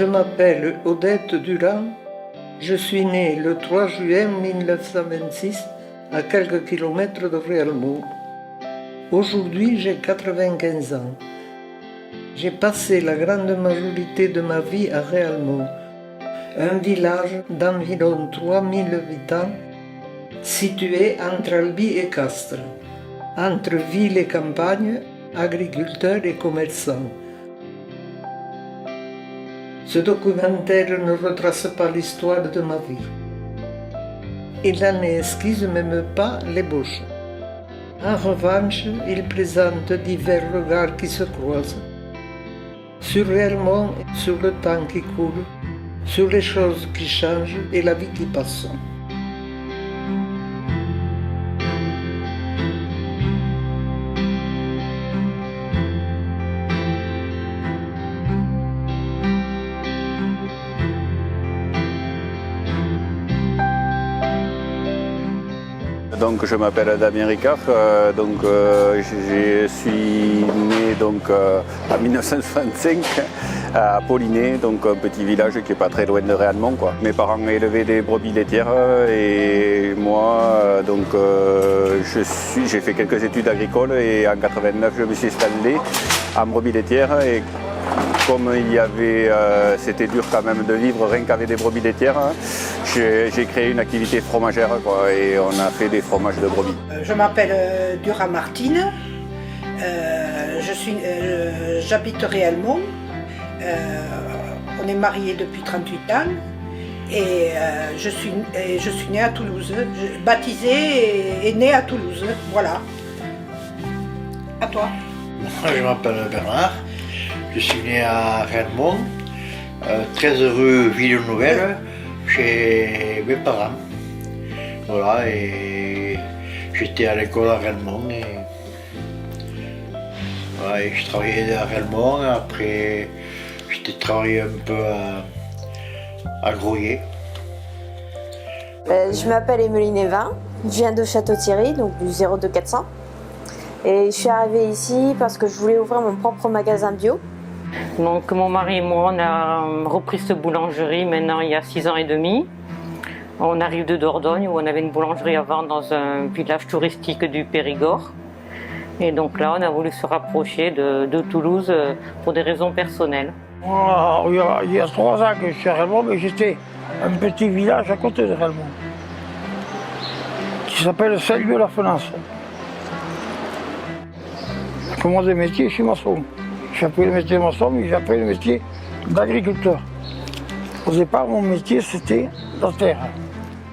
Je m'appelle Odette Durand. Je suis née le 3 juin 1926 à quelques kilomètres de Réalmont. Aujourd'hui, j'ai 95 ans. J'ai passé la grande majorité de ma vie à Réalmont, un village d'environ 3000 habitants situé entre Albi et Castres, entre ville et campagne, agriculteurs et commerçants. Ce documentaire ne retrace pas l'histoire de ma vie. Il n'en esquisse même pas l'ébauche. En revanche, il présente divers regards qui se croisent. Sur Réalmont, sur le temps qui coule, sur les choses qui changent et la vie qui passe. Donc, je m'appelle Damien Ricard, je suis né en 1965 à Polinet, donc un petit village qui n'est pas très loin de Réalmont, quoi. Mes parents élevaient des brebis laitières et moi j'ai fait quelques études agricoles et en 89 je me suis installé en brebis laitières. Et comme c'était dur quand même de vivre rien qu'avec des brebis laitières, j'ai créé une activité fromagère, quoi, et on a fait des fromages de brebis. Je m'appelle Durand Martine, j'habite Réalmont, on est mariés depuis 38 ans et je suis née à Toulouse, baptisée et née à Toulouse, voilà. À toi. Je m'appelle Bernard. Je suis né à Réalmont, 13 rue Ville-Nouvelle, chez mes parents. Voilà, et j'étais à l'école à Réalmont. Et je travaillais à Réalmont, après j'ai travaillé un peu à Groyer. Je m'appelle Emeline Evin, je viens de Château-Thierry, donc du 02400. Et je suis arrivée ici parce que je voulais ouvrir mon propre magasin bio. Donc mon mari et moi, on a repris cette boulangerie maintenant il y a 6 ans et demi. On arrive de Dordogne où on avait une boulangerie avant dans un village touristique du Périgord. Et donc là, on a voulu se rapprocher de Toulouse pour des raisons personnelles. Il y a 3 ans que je suis à Réalmont, mais j'étais un petit village à côté de Réalmont qui s'appelle Saint-Lieu-la-Fenance. Je commence le métier, je suis maçon. J'ai appris le métier de maçon, mais j'ai appris le métier d'agriculteur. Au départ, mon métier, c'était la terre.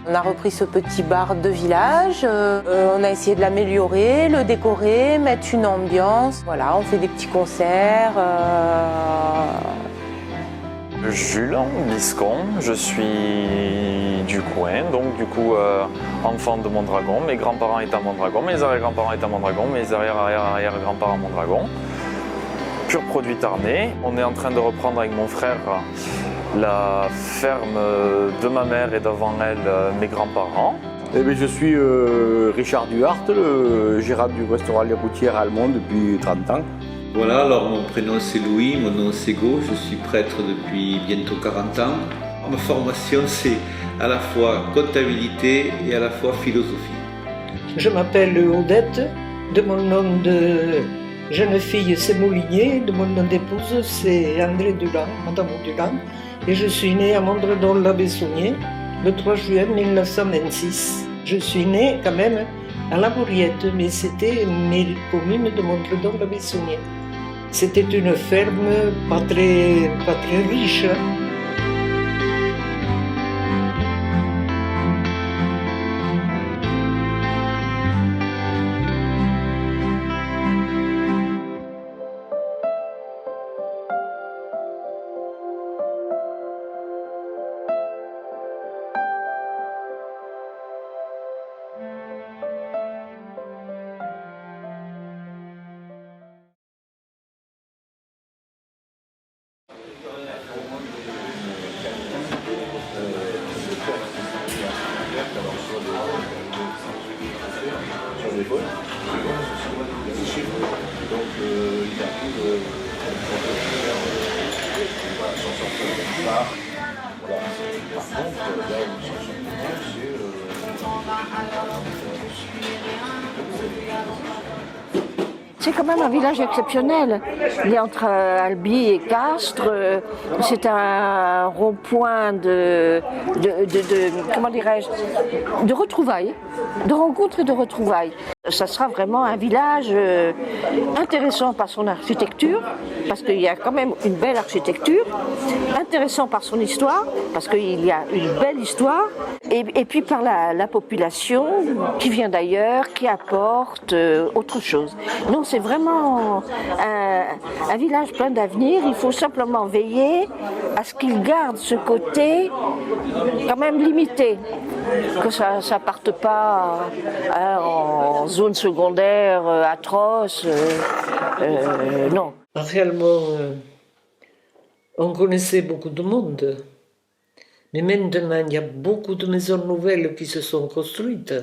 On a repris ce petit bar de village, on a essayé de l'améliorer, le décorer, mettre une ambiance. Voilà, on fait des petits concerts. Jules Biscon, je suis du coin, donc du coup enfant de Mondragon. Mes grands-parents étaient à Mondragon, mes arrière-grands-parents étaient à Mondragon, mes arrière-arrière-arrière-grands-parents à Mondragon. Pur produit tarnais. On est en train de reprendre avec mon frère la ferme de ma mère et devant elle mes grands-parents. Eh bien, je suis Richard Duhart, le gérant du restaurant Les Routières à Almont depuis 30 ans. Voilà, alors mon prénom c'est Louis, mon nom c'est Go, je suis prêtre depuis bientôt 40 ans. Ma formation c'est à la fois comptabilité et à la fois philosophie. Je m'appelle Odette, de mon nom de jeune fille c'est Moulinier, de mon nom d'épouse c'est André Durand, Madame Durand, et je suis née à Mondredon-la-Bessonnière le 3 juin 1926. Je suis née quand même à La Bourriette, mais c'était une commune de Mondredon-la-Bessonnière. C'était une ferme pas très riche. C'est quand même un village exceptionnel. Il est entre Albi et Castres. C'est un rond-point comment dirais-je, de retrouvailles, de rencontres et de retrouvailles. Ça sera vraiment un village intéressant par son architecture, parce qu'il y a quand même une belle architecture, intéressant par son histoire, parce qu'il y a une belle histoire, et puis par la population qui vient d'ailleurs, qui apporte autre chose. Donc c'est vraiment un village plein d'avenir. Il faut simplement veiller à ce qu'il garde ce côté quand même limité, que ça ne parte pas en zone secondaire atroce. Non. Réellement, on connaissait beaucoup de monde. Mais maintenant, il y a beaucoup de maisons nouvelles qui se sont construites.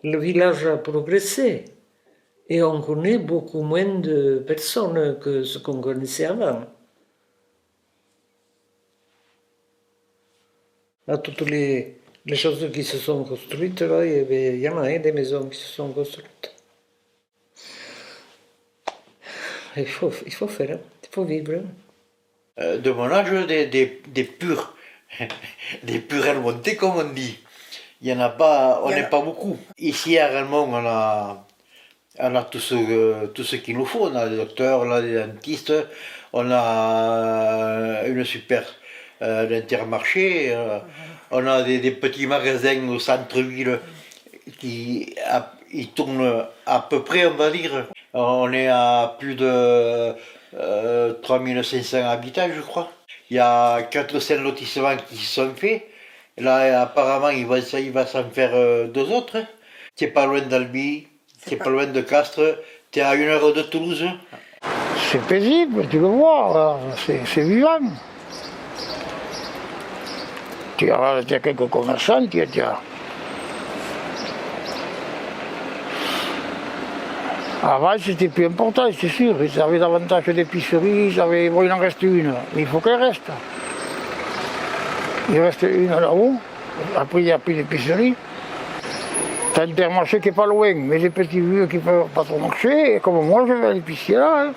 Le village a progressé. Et on connaît beaucoup moins de personnes que ce qu'on connaissait avant. À toutes les choses qui se sont construites, là, il y en a des maisons qui se sont construites. Il faut faire, il faut vivre. De mon âge, des purs, des purelles montées comme on dit. Il y en a pas, on n'est pas beaucoup. Ici à Relmont, on a tout ce qu'il nous faut. On a des docteurs, on a des dentistes, on a une super l'Intermarché, on a des petits magasins au centre-ville qui tournent à peu près, on va dire. On est à plus de 3500 habitants, je crois. Il y a 400 lotissements qui sont faits. Là, apparemment, il va s'en faire 2 autres. Tu n'es pas loin d'Albi, tu n'es pas loin de Castres, tu es à 1 heure de Toulouse. C'est paisible, tu le vois, c'est vivant. Tu as quelques commerçants, tu as. Avant, c'était plus important, c'est sûr. Ils avaient davantage d'épiceries, bon, il en reste une, mais il faut qu'elle reste. Il reste une là-haut, après il n'y a plus d'épicerie. T'as Intermarché qui n'est pas loin, mais les petits vieux qui ne peuvent pas trop marcher, et comme moi, je vais à l'épicier là. Hein.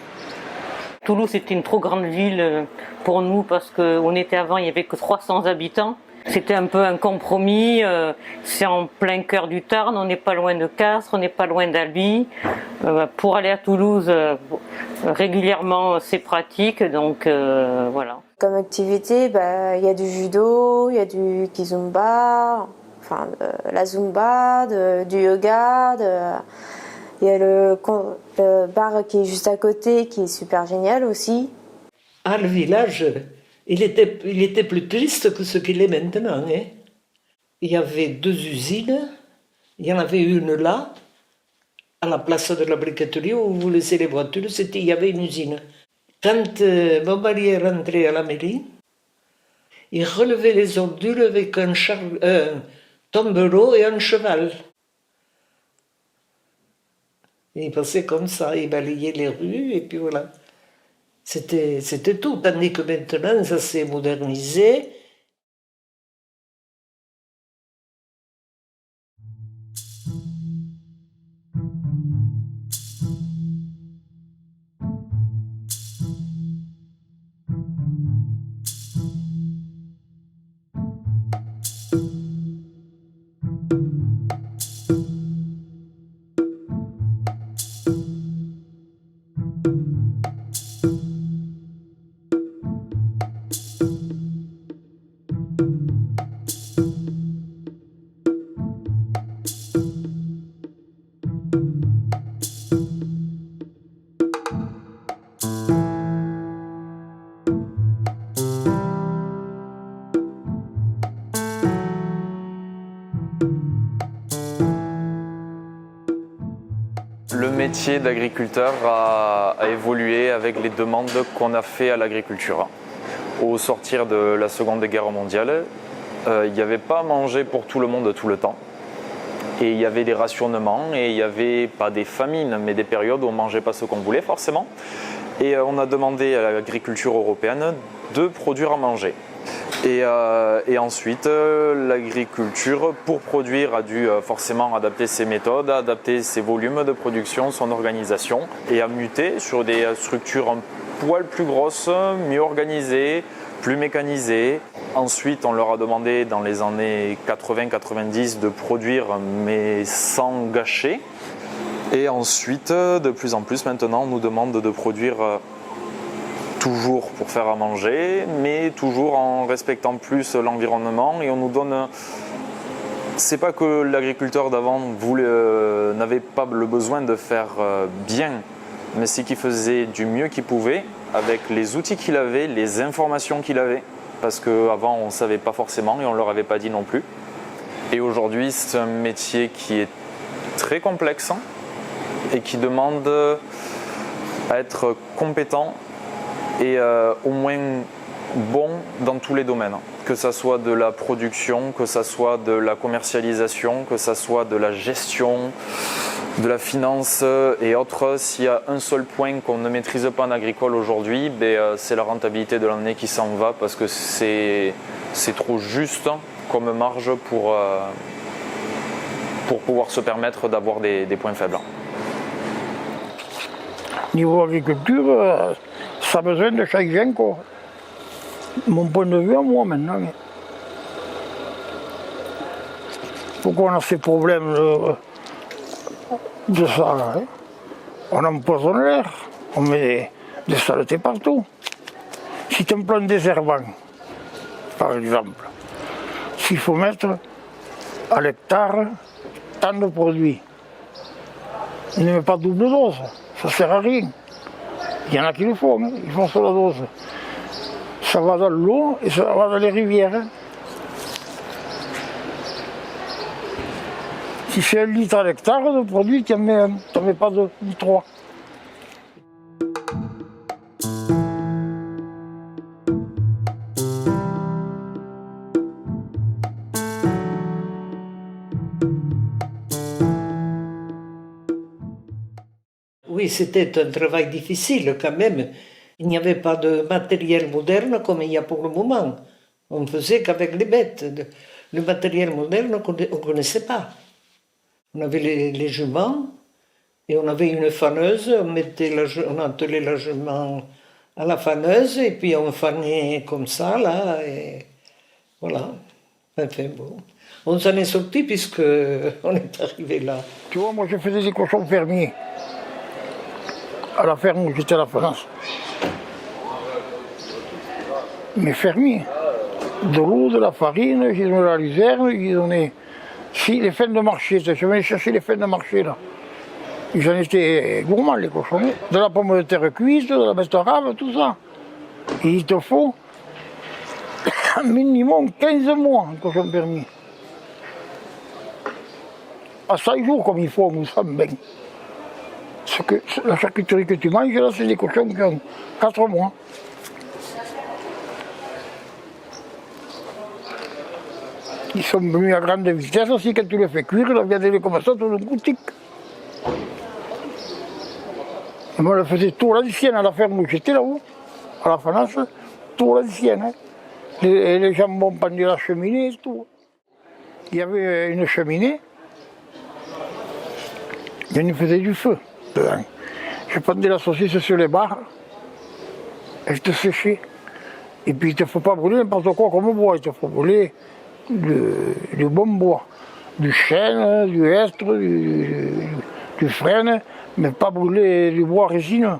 Toulouse était une trop grande ville pour nous parce qu'on était avant, il n'y avait que 300 habitants. C'était un peu un compromis, c'est en plein cœur du Tarn, on n'est pas loin de Castres, on n'est pas loin d'Albi. Pour aller à Toulouse, régulièrement c'est pratique, donc voilà. Comme activité, il y a du judo, il y a du kizumba, enfin la zumba, du yoga, il y a le bar qui est juste à côté qui est super génial aussi. Ah, le village, il était plus triste que ce qu'il est maintenant. Hein. Il y avait 2 usines, il y en avait une là, à la place de la briqueterie où vous laissez les voitures, il y avait une usine. Quand mon mari est rentré à la mairie, il relevait les ordures avec un tombereau et un cheval. Il passait comme ça, il balayait les rues et puis voilà. C'était tout, tandis que maintenant ça s'est modernisé. Le métier d'agriculteur a évolué avec les demandes qu'on a fait à l'agriculture. Au sortir de la Seconde Guerre mondiale, il n'y avait pas à manger pour tout le monde tout le temps. Et il y avait des rationnements et il n'y avait pas des famines, mais des périodes où on ne mangeait pas ce qu'on voulait forcément. Et on a demandé à l'agriculture européenne de produire à manger. Et ensuite, l'agriculture, pour produire, a dû forcément adapter ses méthodes, adapter ses volumes de production, son organisation, et a muté sur des structures un poil plus grosses, mieux organisées, plus mécanisées. Ensuite, on leur a demandé dans les années 80-90 de produire, mais sans gâcher. Et ensuite, de plus en plus, maintenant, on nous demande de produire toujours pour faire à manger, mais toujours en respectant plus l'environnement. Et on nous donne... C'est pas que l'agriculteur d'avant n'avait pas le besoin de faire bien, mais c'est qu'il faisait du mieux qu'il pouvait avec les outils qu'il avait, les informations qu'il avait. Parce qu'avant, on ne savait pas forcément et on ne leur avait pas dit non plus. Et aujourd'hui, c'est un métier qui est très complexe et qui demande à être compétent et au moins bon dans tous les domaines. Que ça soit de la production, que ça soit de la commercialisation, que ça soit de la gestion, de la finance et autres. S'il y a un seul point qu'on ne maîtrise pas en agricole aujourd'hui, c'est la rentabilité de l'année qui s'en va parce que c'est trop juste comme marge pour pouvoir se permettre d'avoir des points faibles. Niveau agriculture, ça a besoin de changer encore. Mon point de vue à moi maintenant. Pourquoi on a ces problèmes de ça là, hein? On empoisonne l'air, on met des saletés partout. Si tu plantes des herbants, par exemple, s'il faut mettre à l'hectare tant de produits, ne mets pas double dose, ça ne sert à rien. Il y en a qui le font, hein? Ils font sur la dose. Ça va dans l'eau et ça va dans les rivières. Hein? Si c'est 1 litre à l'hectare de produit, tu n'en mets un, tu n'en mets pas 2 ni 3. Oui, c'était un travail difficile quand même. Il n'y avait pas de matériel moderne comme il y a pour le moment. On ne faisait qu'avec les bêtes. Le matériel moderne, on ne connaissait pas. On avait les juments et on avait une faneuse. On attelait la jument à la faneuse et puis on fanait comme ça, là. Et voilà. Enfin bon. On s'en est sorti puisqu'on est arrivé là. Tu vois, moi je faisais des cochons fermiers. À la ferme où j'étais à la France. Mais fermiers. De l'eau, de la farine, j'ai donné la luzerne, j'ai donné les fins de marché. Je venais chercher les fins de marché là. J'en étais gourmand les cochons. De la pomme de terre cuite, de la betterave, tout ça. Et il te faut minimum 15 mois un cochon fermier. À 5 jours comme il faut, on sent bien. La charcuterie que tu manges, là, c'est des cochons qui ont 4 mois. Ils sont venus à grande vitesse aussi, quand tu les fais cuire, la viande elle est comme ça, tout le coup, tic. Et moi, je faisais tout l'ancienne à la ferme où j'étais là-haut, à la France, tout l'ancienne. Hein. Les jambons pendus à la cheminée, tout. Il y avait une cheminée, et on y faisait du feu. Je pendais la saucisse sur les barres, elle te séchait. Et puis il ne te faut pas brûler n'importe quoi comme bois, il te faut brûler du bon bois, du chêne, du hêtre, du frêne, mais pas brûler du bois résineux.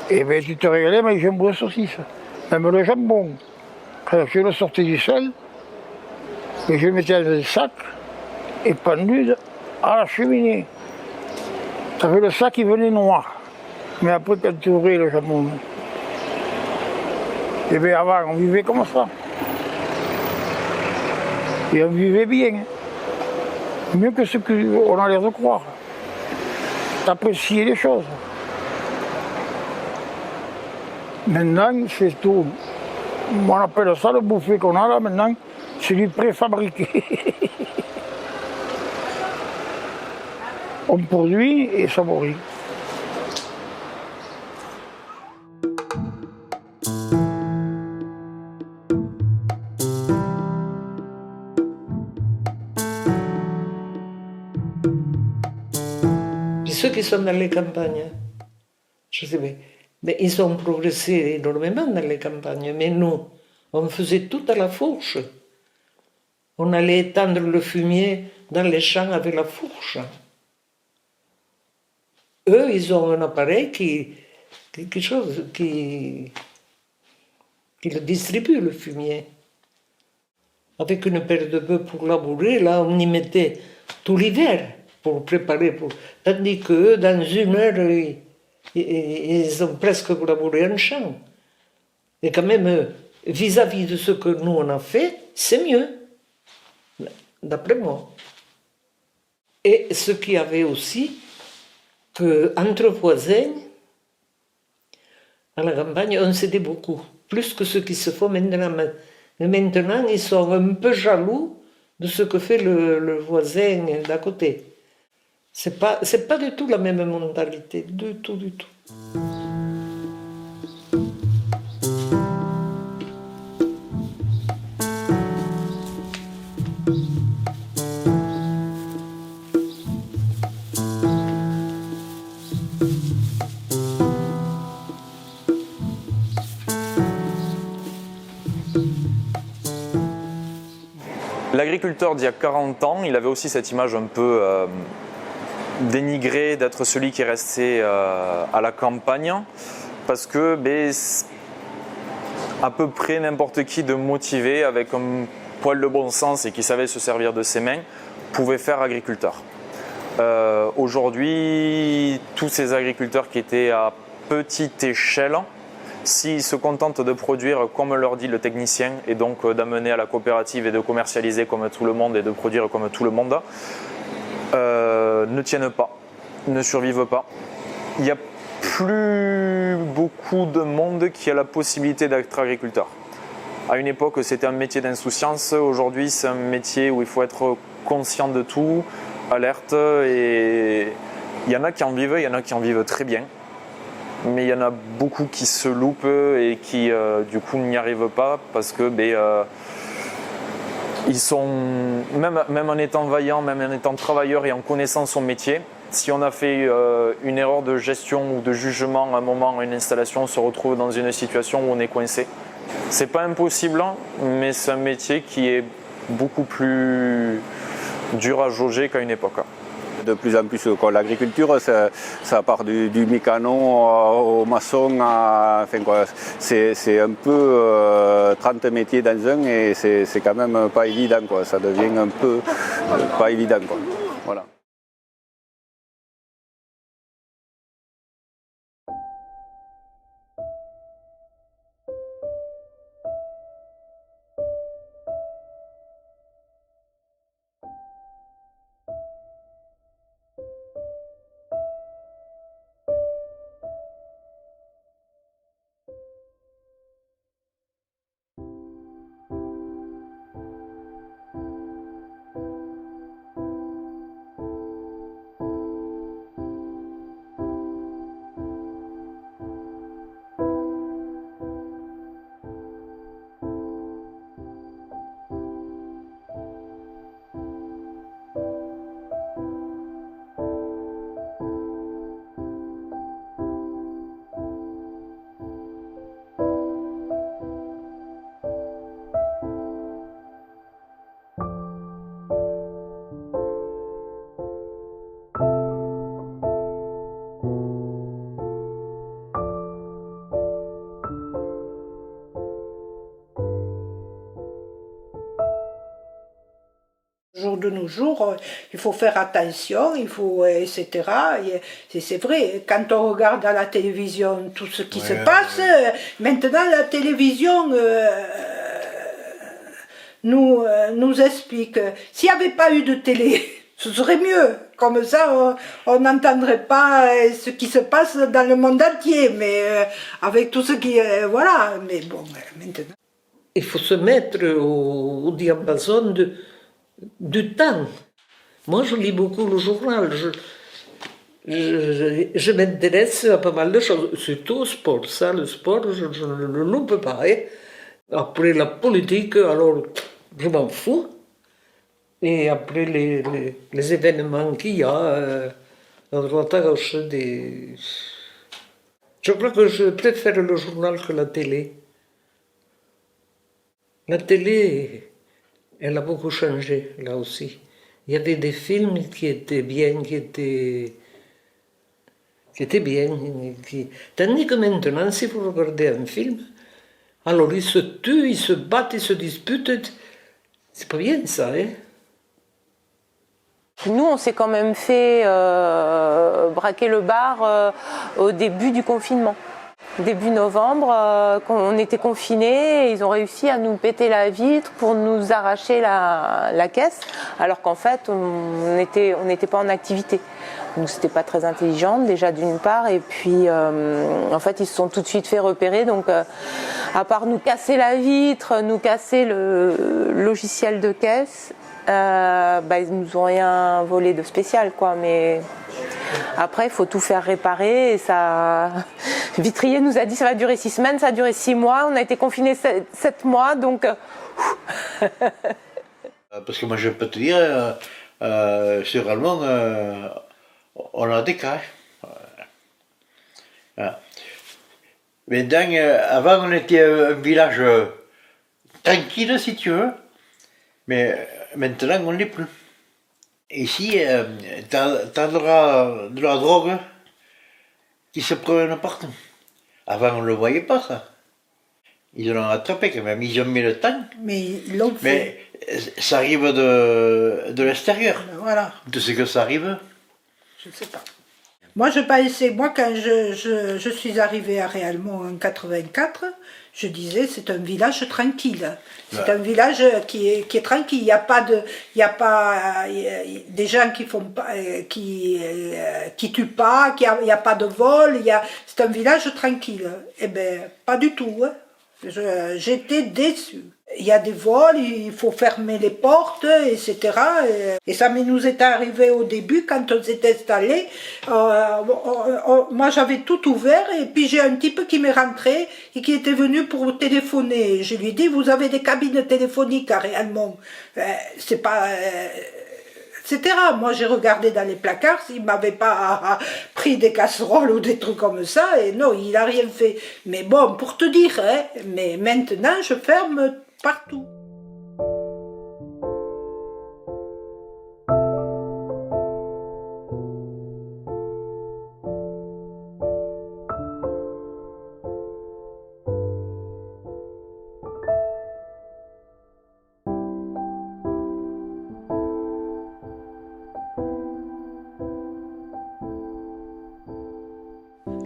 Et bien tu te régalais, mais j'aime beaucoup la saucisse, même le jambon. Quand je le sortais du sel, et je le mettais dans un sac et pendu à la cheminée. Ça fait le sac qui venait noir. Mais après, quand tu ouvrais le jambon, et bien avant, on vivait comme ça. Et on vivait bien. Mieux que ce qu'on a l'air de croire. T'appréciais les choses. Maintenant, c'est tout. On appelle ça le bouffet qu'on a là maintenant, c'est du préfabriqué. On produit et ça mourit. qui sont dans les campagnes. Je sais pas. Mais ils ont progressé énormément dans les campagnes. Mais nous, on faisait tout à la fourche. On allait étendre le fumier dans les champs avec la fourche. Eux, ils ont un appareil qui le distribue, le fumier. Avec une paire de bœufs pour labourer, là, on y mettait tout l'hiver pour préparer. Tandis qu'eux, dans une heure, ils ont presque labouré un champ. Et quand même, vis-à-vis de ce que nous, on a fait, c'est mieux, d'après moi. Et ce qu'il y avait aussi, qu'entre voisins, à la campagne, on s'aidait beaucoup, plus que ce qui se fait maintenant. Mais maintenant, ils sont un peu jaloux de ce que fait le voisin d'à côté. C'est pas du tout la même mentalité, du tout. L'agriculteur d'il y a 40 ans, il avait aussi cette image un peu dénigrée d'être celui qui est resté à la campagne, parce que à peu près n'importe qui de motivé, avec un poil de bon sens et qui savait se servir de ses mains, pouvait faire agriculteur. Aujourd'hui, tous ces agriculteurs qui étaient à petite échelle, s'ils se contentent de produire comme leur dit le technicien et donc d'amener à la coopérative et de commercialiser comme tout le monde et de produire comme tout le monde, ne tiennent pas, ne survivent pas. Il n'y a plus beaucoup de monde qui a la possibilité d'être agriculteur. À une époque, c'était un métier d'insouciance. Aujourd'hui, c'est un métier où il faut être conscient de tout, alerte. Et il y en a qui en vivent, il y en a qui en vivent très bien. Mais il y en a beaucoup qui se loupent et qui du coup n'y arrivent pas parce que ils sont, même en étant vaillants, même en étant travailleurs et en connaissant son métier, si on a fait une erreur de gestion ou de jugement à un moment, à une installation, on se retrouve dans une situation où on est coincé. C'est pas impossible, mais c'est un métier qui est beaucoup plus dur à jauger qu'à une époque. De plus en plus, l'agriculture, ça part du mécano au maçon, c'est un peu 30 métiers dans un et c'est quand même pas évident, quoi. Ça devient un peu pas évident, quoi. Voilà. Jour de nos jours, il faut faire attention, il faut, etc. C'est vrai, quand on regarde à la télévision tout ce qui se passe, maintenant la télévision nous explique. S'il n'y avait pas eu de télé, ce serait mieux. Comme ça, on n'entendrait pas ce qui se passe dans le monde entier, mais avec tout ce qui... voilà, mais bon, maintenant... Il faut se mettre au diapason du temps. Moi, je lis beaucoup le journal. Je m'intéresse à pas mal de choses, surtout au sport. Ça, le sport, je ne le loupe pas. Après la politique, alors, je m'en fous. Et après les événements qu'il y a, à droite à gauche des... Je crois que je préfère le journal que la télé. La télé, elle a beaucoup changé, là aussi. Il y avait des films qui étaient bien, Tandis que maintenant, si vous regardez un film, alors ils se tuent, ils se battent, ils se disputent. C'est pas bien ça, hein? Nous, on s'est quand même fait braquer le bar au début du confinement. Début novembre, quand on était confinés, ils ont réussi à nous péter la vitre pour nous arracher la caisse, alors qu'en fait, on n'était pas en activité. Donc c'était pas très intelligent déjà d'une part, et puis en fait ils se sont tout de suite fait repérer, donc à part nous casser la vitre, nous casser le logiciel de caisse, ils nous ont rien volé de spécial quoi, mais après il faut tout faire réparer et ça... Vitrier nous a dit ça va durer 6 semaines, ça a duré 6 mois, on a été confinés 7 mois, donc... Parce que moi je peux te dire, sur Allemand, on a des cas. Maintenant, avant on était un village tranquille si tu veux, mais maintenant on ne l'est plus. Ici, t'as de la drogue qui se promène partout. Avant on ne le voyait pas ça. Ils l'ont attrapé quand même, ils ont mis le temps. Mais ils l'ont fait. Mais ça arrive de l'extérieur. Voilà. De ce que ça arrive. Je ne sais pas. Moi, quand je suis arrivée à Réalmont en 84, je disais c'est un village tranquille. C'est un village qui est tranquille. Il n'y a pas des gens qui font pas, qui tuent pas, il n'y a pas de vol. C'est un village tranquille. Eh ben, pas du tout. Hein. J'étais déçue. Il y a des vols, il faut fermer les portes, etc. Et ça nous est arrivé au début, quand on s'est installé. Moi, j'avais tout ouvert, et puis j'ai un type qui m'est rentré et qui était venu pour téléphoner. Je lui ai dit, vous avez des cabines téléphoniques à Réalmont. C'est pas... etc. Moi, j'ai regardé dans les placards s'il ne m'avait pas pris des casseroles ou des trucs comme ça, et non, il n'a rien fait. Mais bon, pour te dire, hein, mais maintenant, je ferme partout.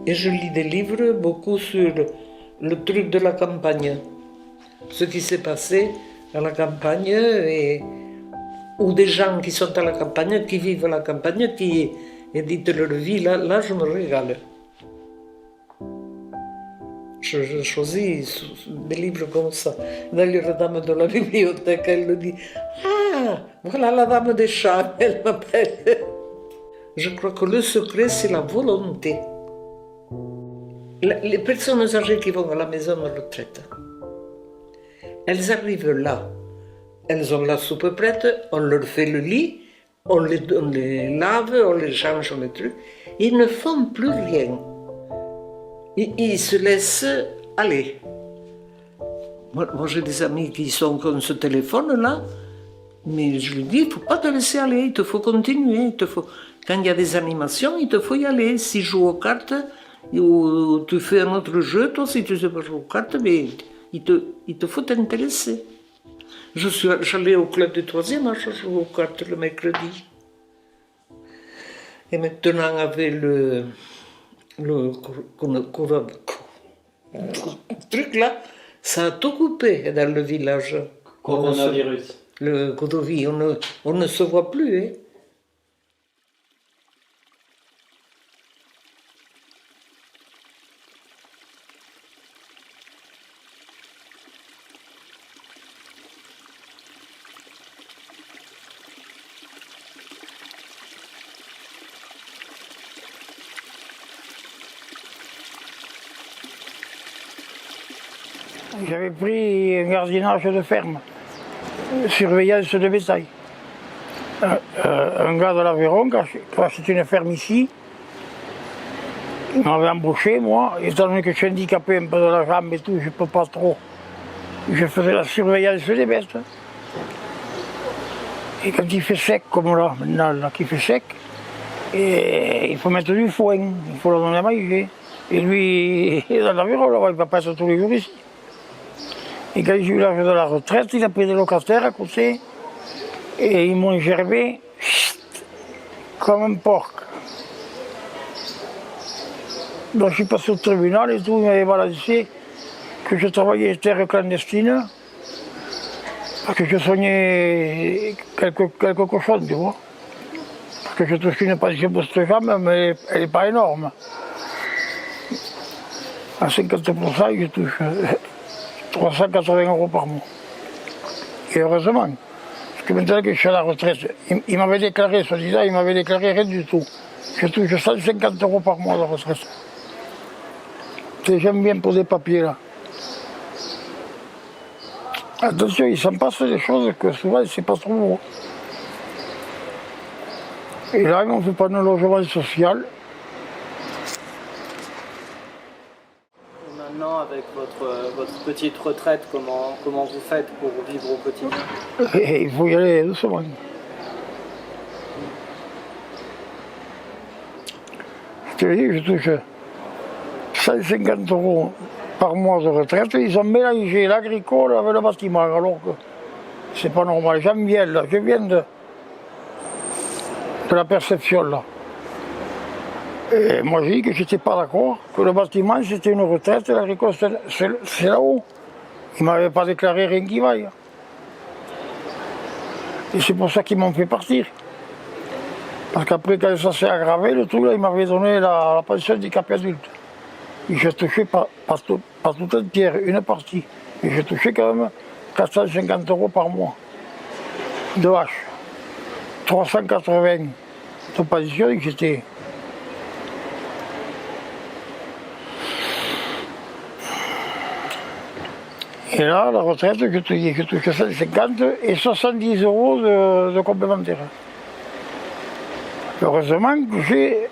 Et je lis des livres beaucoup sur le truc de la campagne. Ce qui s'est passé à la campagne, ou des gens qui sont à la campagne, qui vivent à la campagne, qui éditent leur vie. Là, je me régale. Je choisis des livres comme ça. D'ailleurs, la dame de la bibliothèque, elle me dit « Ah, voilà la dame des chats », elle m'appelle. Je crois que le secret, c'est la volonté. Les personnes âgées qui vont à la maison de retraite, elles arrivent là, elles ont la soupe prête, on leur fait le lit, on les lave, on les change, on les trucs, ils ne font plus rien. Ils se laissent aller. Moi j'ai des amis qui sont comme ce téléphone-là, mais je lui dis, il ne faut pas te laisser aller, il te faut continuer, quand il y a des animations, il te faut y aller. Si tu joues aux cartes, ou tu fais un autre jeu, toi, si tu ne sais pas jouer aux cartes, mais il te faut t'intéresser. J'allais au club du 3e, je joue aux cartes le mercredi. Et maintenant, avec le truc là, ça a tout coupé dans le village. Coronavirus. Le Covid, on ne se voit plus. Hein. J'avais pris un gardiennage de ferme, surveillance de bétail. un gars de l'Aveyron qui a acheté une ferme ici. Il m'avait embauché, moi, étant donné que je suis handicapé un peu de la jambe et tout, je ne peux pas trop. Je faisais la surveillance des bêtes. Et quand il fait sec, comme là, maintenant, là, qu'il fait sec, et il faut mettre du foin, il faut leur donner à manger. Et lui, il est dans l'Aveyron, il ne va pas être tous les jours ici. Et quand j'ai eu l'âge de la retraite, il a pris des locataires à côté, et ils m'ont gerbé comme un porc. Donc je suis passé au tribunal et tout, il m'avait balancé que je travaillais terre clandestine, parce que je soignais quelques cochons, tu vois. Parce que je touche une pension pour cette femme, mais elle n'est pas énorme. À 50%, je touche 380 € par mois. Et heureusement, parce que maintenant que je suis à la retraite, il m'avait déclaré, soi-disant, il m'avait déclaré rien du tout. Je touche 150 € par mois de retraite. J'aime bien pour des papiers là. Attention, il s'en passe des choses que souvent c'est pas trop beau. Et là, ils m'ont fait pas de logement social. Et maintenant, avec votre petite retraite, comment vous faites pour vivre au quotidien? Et il faut y aller doucement. Je te dis, je touche 150 € par mois de retraite. Ils ont mélangé l'agricole avec le bâtiment, alors que c'est pas normal. J'en viens là, je viens de la perception là. Et moi j'ai dit que j'étais pas d'accord, que le bâtiment c'était une retraite et l'agricole c'est là-haut. Ils ne m'avaient pas déclaré rien qui vaille. Et c'est pour ça qu'ils m'ont fait partir. Parce qu'après quand ça s'est aggravé, le truc là, ils m'avaient donné la pension handicapé adulte. Et j'ai touché pas tout entière, une partie. Et j'ai touché quand même 450 € par mois de hache. 380 de pension et j'étais. Et là, la retraite, je touche 150 et 70 € de complémentaire. Heureusement que j'ai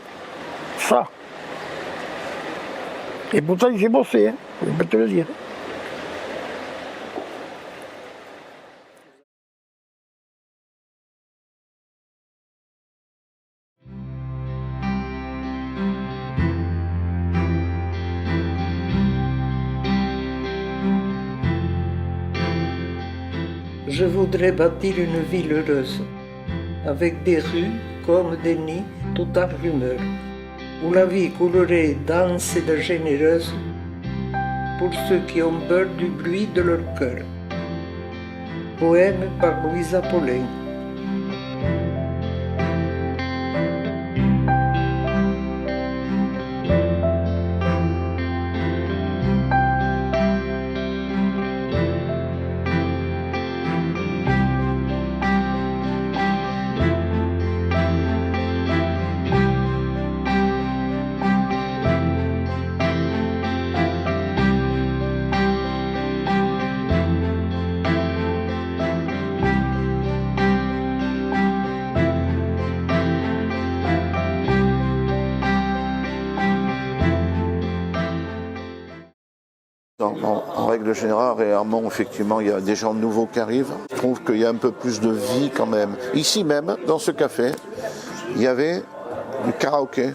ça. Et pourtant j'ai bossé, hein, je peux te le dire. Je voudrais bâtir une ville heureuse, avec des rues comme des nids tout en rumeur, où la vie coulerait dense et généreuse pour ceux qui ont peur du bruit de leur cœur. Poème par Louisa Paulin. En règle générale, à Hermont, effectivement, il y a des gens nouveaux qui arrivent. Je trouve qu'il y a un peu plus de vie quand même. Ici même, dans ce café, il y avait du karaoké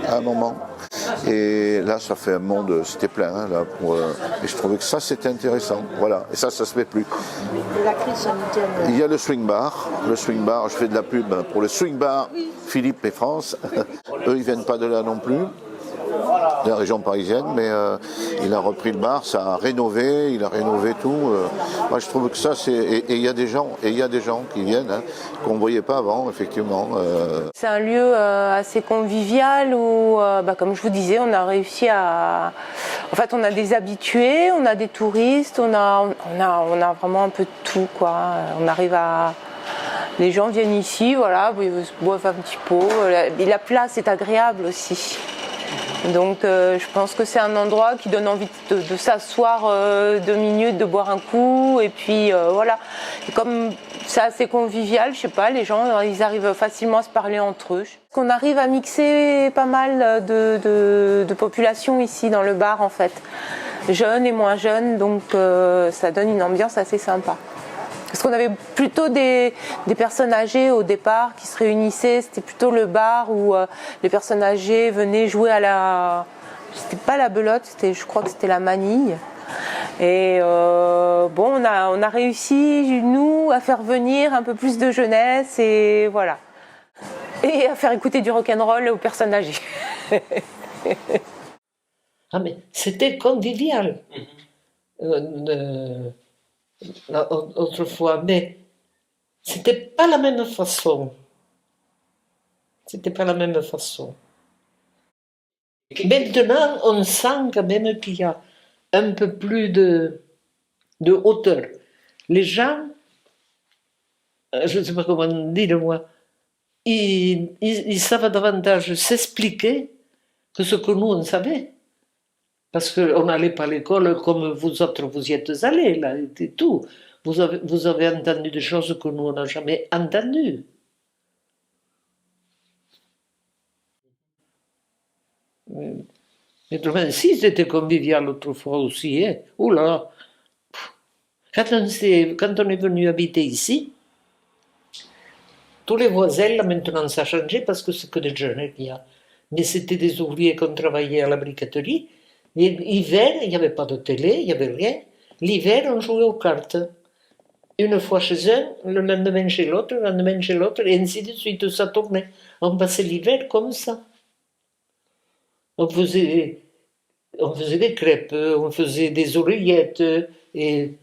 à un moment. Et là, ça fait un monde, c'était plein. Hein, là, et je trouvais que ça, c'était intéressant. Voilà. Et ça se fait plus. La crise sanitaire. Il y a le swing bar. Le swing bar, je fais de la pub pour le swing bar Philippe et France. Eux, ils viennent pas de là non plus. De la région parisienne, mais il a repris le bar, ça a rénové, il a rénové tout. Moi je trouve que ça c'est. Et il y a des gens, qui viennent, hein, qu'on ne voyait pas avant, effectivement. C'est un lieu assez convivial où, comme je vous disais, on a réussi à. En fait, on a des habitués, on a des touristes, on a vraiment un peu de tout, quoi. On arrive à. Les gens viennent ici, voilà, ils se boivent un petit pot. Et la place est agréable aussi. Donc je pense que c'est un endroit qui donne envie de s'asseoir 2 minutes, de boire un coup, et puis voilà. Et comme c'est assez convivial, je sais pas, les gens ils arrivent facilement à se parler entre eux. On arrive à mixer pas mal de populations ici dans le bar en fait, jeunes et moins jeunes, donc ça donne une ambiance assez sympa. Parce qu'on avait plutôt des personnes âgées au départ qui se réunissaient, c'était plutôt le bar où les personnes âgées venaient jouer à la... C'était pas la belote, je crois que c'était la manille. Et bon, on a réussi, nous, à faire venir un peu plus de jeunesse et voilà. Et à faire écouter du rock'n'roll aux personnes âgées. Ah mais c'était convivial. Autrefois, mais c'était pas la même façon. C'était pas la même façon. Maintenant, on sent quand même qu'il y a un peu plus de hauteur. Les gens, je ne sais pas comment dire moi, ils savent davantage s'expliquer que ce que nous on savait. Parce qu'on n'allait pas à l'école comme vous autres, vous y êtes allés, là, et tout. Vous avez entendu des choses que nous, on n'a jamais entendues. Mais 86, c'était convivial autrefois aussi. Hein. Oula! Quand on est venu habiter ici, tous les voisins, là, maintenant, ça a changé parce que c'est que des jeunes qu'il y a. Mais c'était des ouvriers qui travaillaient à la briqueterie. L'hiver, il n'y avait pas de télé, il n'y avait rien. L'hiver, on jouait aux cartes. Une fois chez un, le lendemain chez l'autre, le lendemain chez l'autre, et ainsi de suite, ça tournait. On passait l'hiver comme ça. On faisait des crêpes, on faisait des oreillettes, et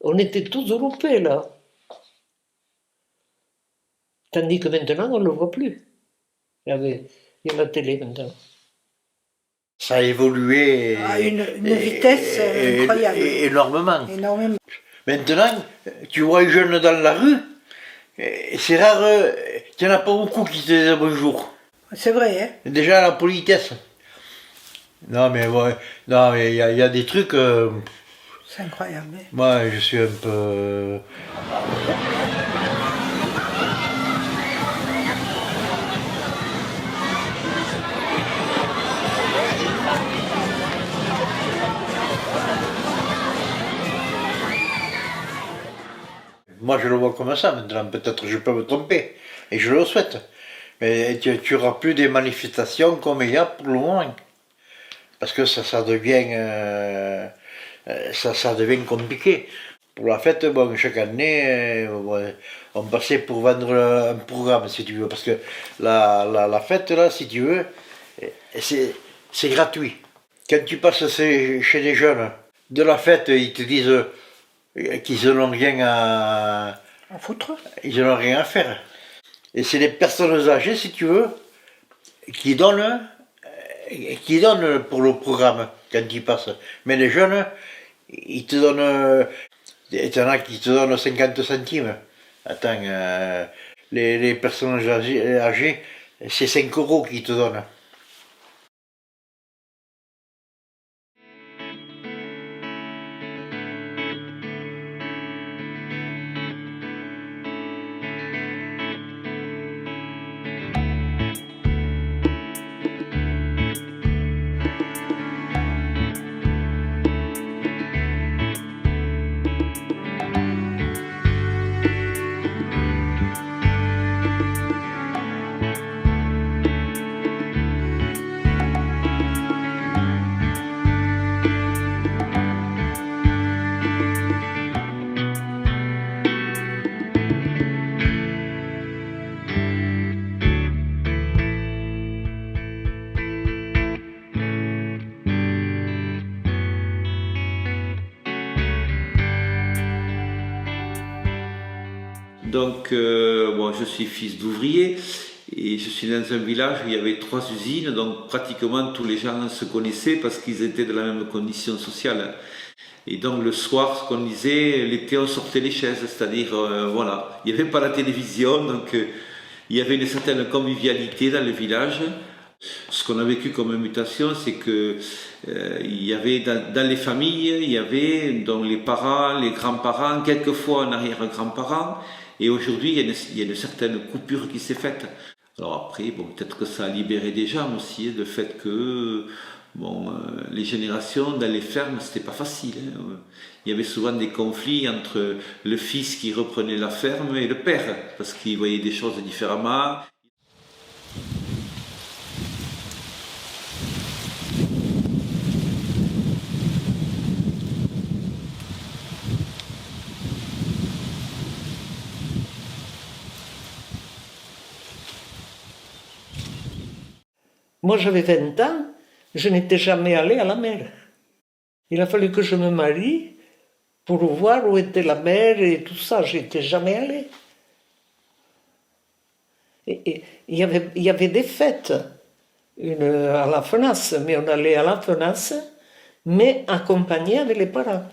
on était tous groupés là. Tandis que maintenant, on ne le voit plus. Il y a la télé maintenant. Ça a évolué à une vitesse incroyable. Énormément. Énormément. Maintenant, tu vois les jeunes dans la rue, c'est rare, il n'y en a pas beaucoup qui te disent bonjour. C'est vrai, hein. Déjà la politesse. Non mais ouais, non mais il y a des trucs. C'est incroyable. Hein. Moi je suis un peu. Moi je le vois comme ça maintenant, peut-être je peux me tromper, et je le souhaite. Mais tu n'auras plus des manifestations comme il y a pour le moment. Parce que ça devient compliqué. Pour la fête, bon, chaque année, on passait pour vendre un programme, si tu veux. Parce que la fête, là, si tu veux, c'est gratuit. Quand tu passes chez des jeunes de la fête, ils te disent qu'ils n'ont rien à foutre. Ils n'ont rien à faire. Et c'est les personnes âgées, si tu veux, qui donnent pour le programme quand ils passent. Mais les jeunes, ils te donnent. Il y en a qui te donnent 50 centimes. Attends, les personnes âgées, c'est 5 € qu'ils te donnent. Donc, bon, je suis fils d'ouvrier et je suis dans un village où il y avait 3 usines, donc pratiquement tous les gens se connaissaient parce qu'ils étaient dans la même condition sociale. Et donc le soir, ce qu'on disait, l'été on sortait les chaises, c'est-à-dire, voilà, il n'y avait pas la télévision, donc il y avait une certaine convivialité dans le village. Ce qu'on a vécu comme mutation, c'est que il y avait dans les familles, il y avait donc les parents, les grands-parents, quelquefois un arrière-grand-parent, et aujourd'hui il y a une certaine coupure qui s'est faite. Alors après, bon, peut-être que ça a libéré des gens aussi, le fait que les générations dans les fermes, c'était pas facile. Hein. Il y avait souvent des conflits entre le fils qui reprenait la ferme et le père, parce qu'il voyait des choses différemment. Moi, j'avais 20 ans, je n'étais jamais allé à la mer. Il a fallu que je me marie pour voir où était la mer et tout ça. Je n'étais jamais allé. Et il y avait des fêtes à la FNAS, mais on allait à la FNAS, mais accompagné avec les parents.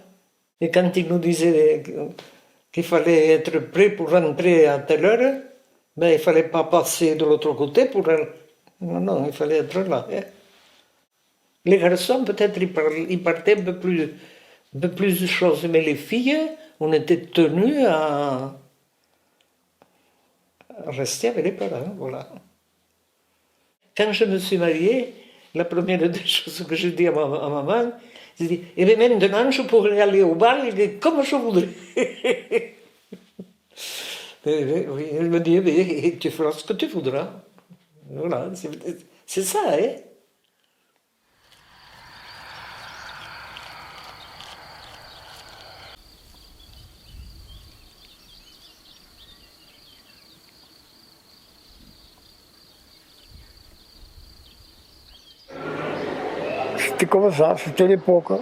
Et quand ils nous disaient qu'il fallait être prêt pour rentrer à telle heure, ben, il ne fallait pas passer de l'autre côté pour... Non, il fallait être là. Hein. Les garçons, peut-être, ils partaient un peu plus de choses, mais les filles, on était tenus à rester avec les parents, voilà. Quand je me suis mariée, la première des choses que je dis à ma maman, je dis, eh bien maintenant, je pourrais aller au bal comme je voudrais. Oui, elle me dit, mais tu feras ce que tu voudras. Voilà, c'est ça, hein. C'était comme ça, c'était l'époque.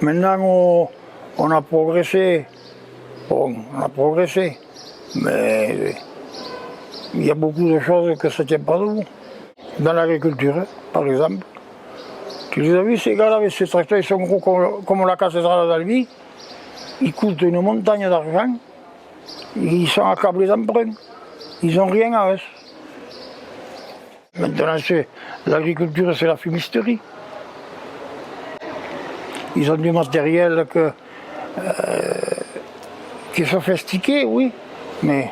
Maintenant, on a progressé. Bon, on a progressé. Mais il y a beaucoup de choses que ça ne tient pas debout. Dans l'agriculture, par exemple. Tu les as vus, ces gars-là, avec ces tracteurs, ils sont gros comme la cathédrale d'Albi. Ils coûtent une montagne d'argent. Ils sont accablés d'emprunts. Ils n'ont rien à eux. Maintenant, l'agriculture, c'est la fumisterie. Ils ont du matériel qui est sophistiqué, oui, mais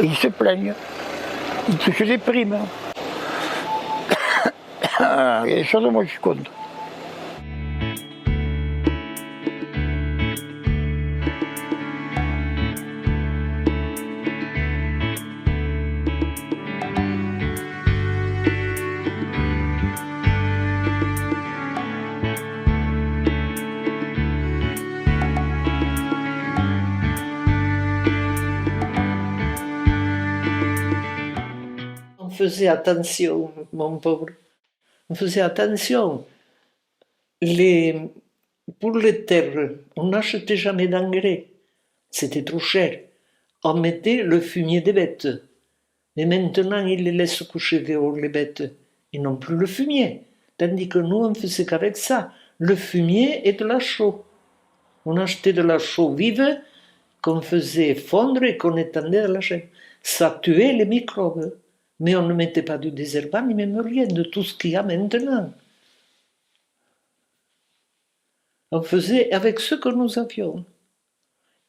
ils se plaignent. Ils touchent des primes. Il y a des choses, moi, je suis contre. On faisait attention, mon pauvre. On faisait attention. Pour les terres, on n'achetait jamais d'engrais. C'était trop cher. On mettait le fumier des bêtes. Mais maintenant, ils les laissent coucher dehors, les bêtes. Ils n'ont plus le fumier. Tandis que nous, on faisait qu'avec ça. Le fumier et de la chaux. On achetait de la chaux vive qu'on faisait fondre et qu'on étendait à la chaîne. Ça tuait les microbes. Mais on ne mettait pas du désherbant, ni même rien de tout ce qu'il y a maintenant. On faisait avec ce que nous avions.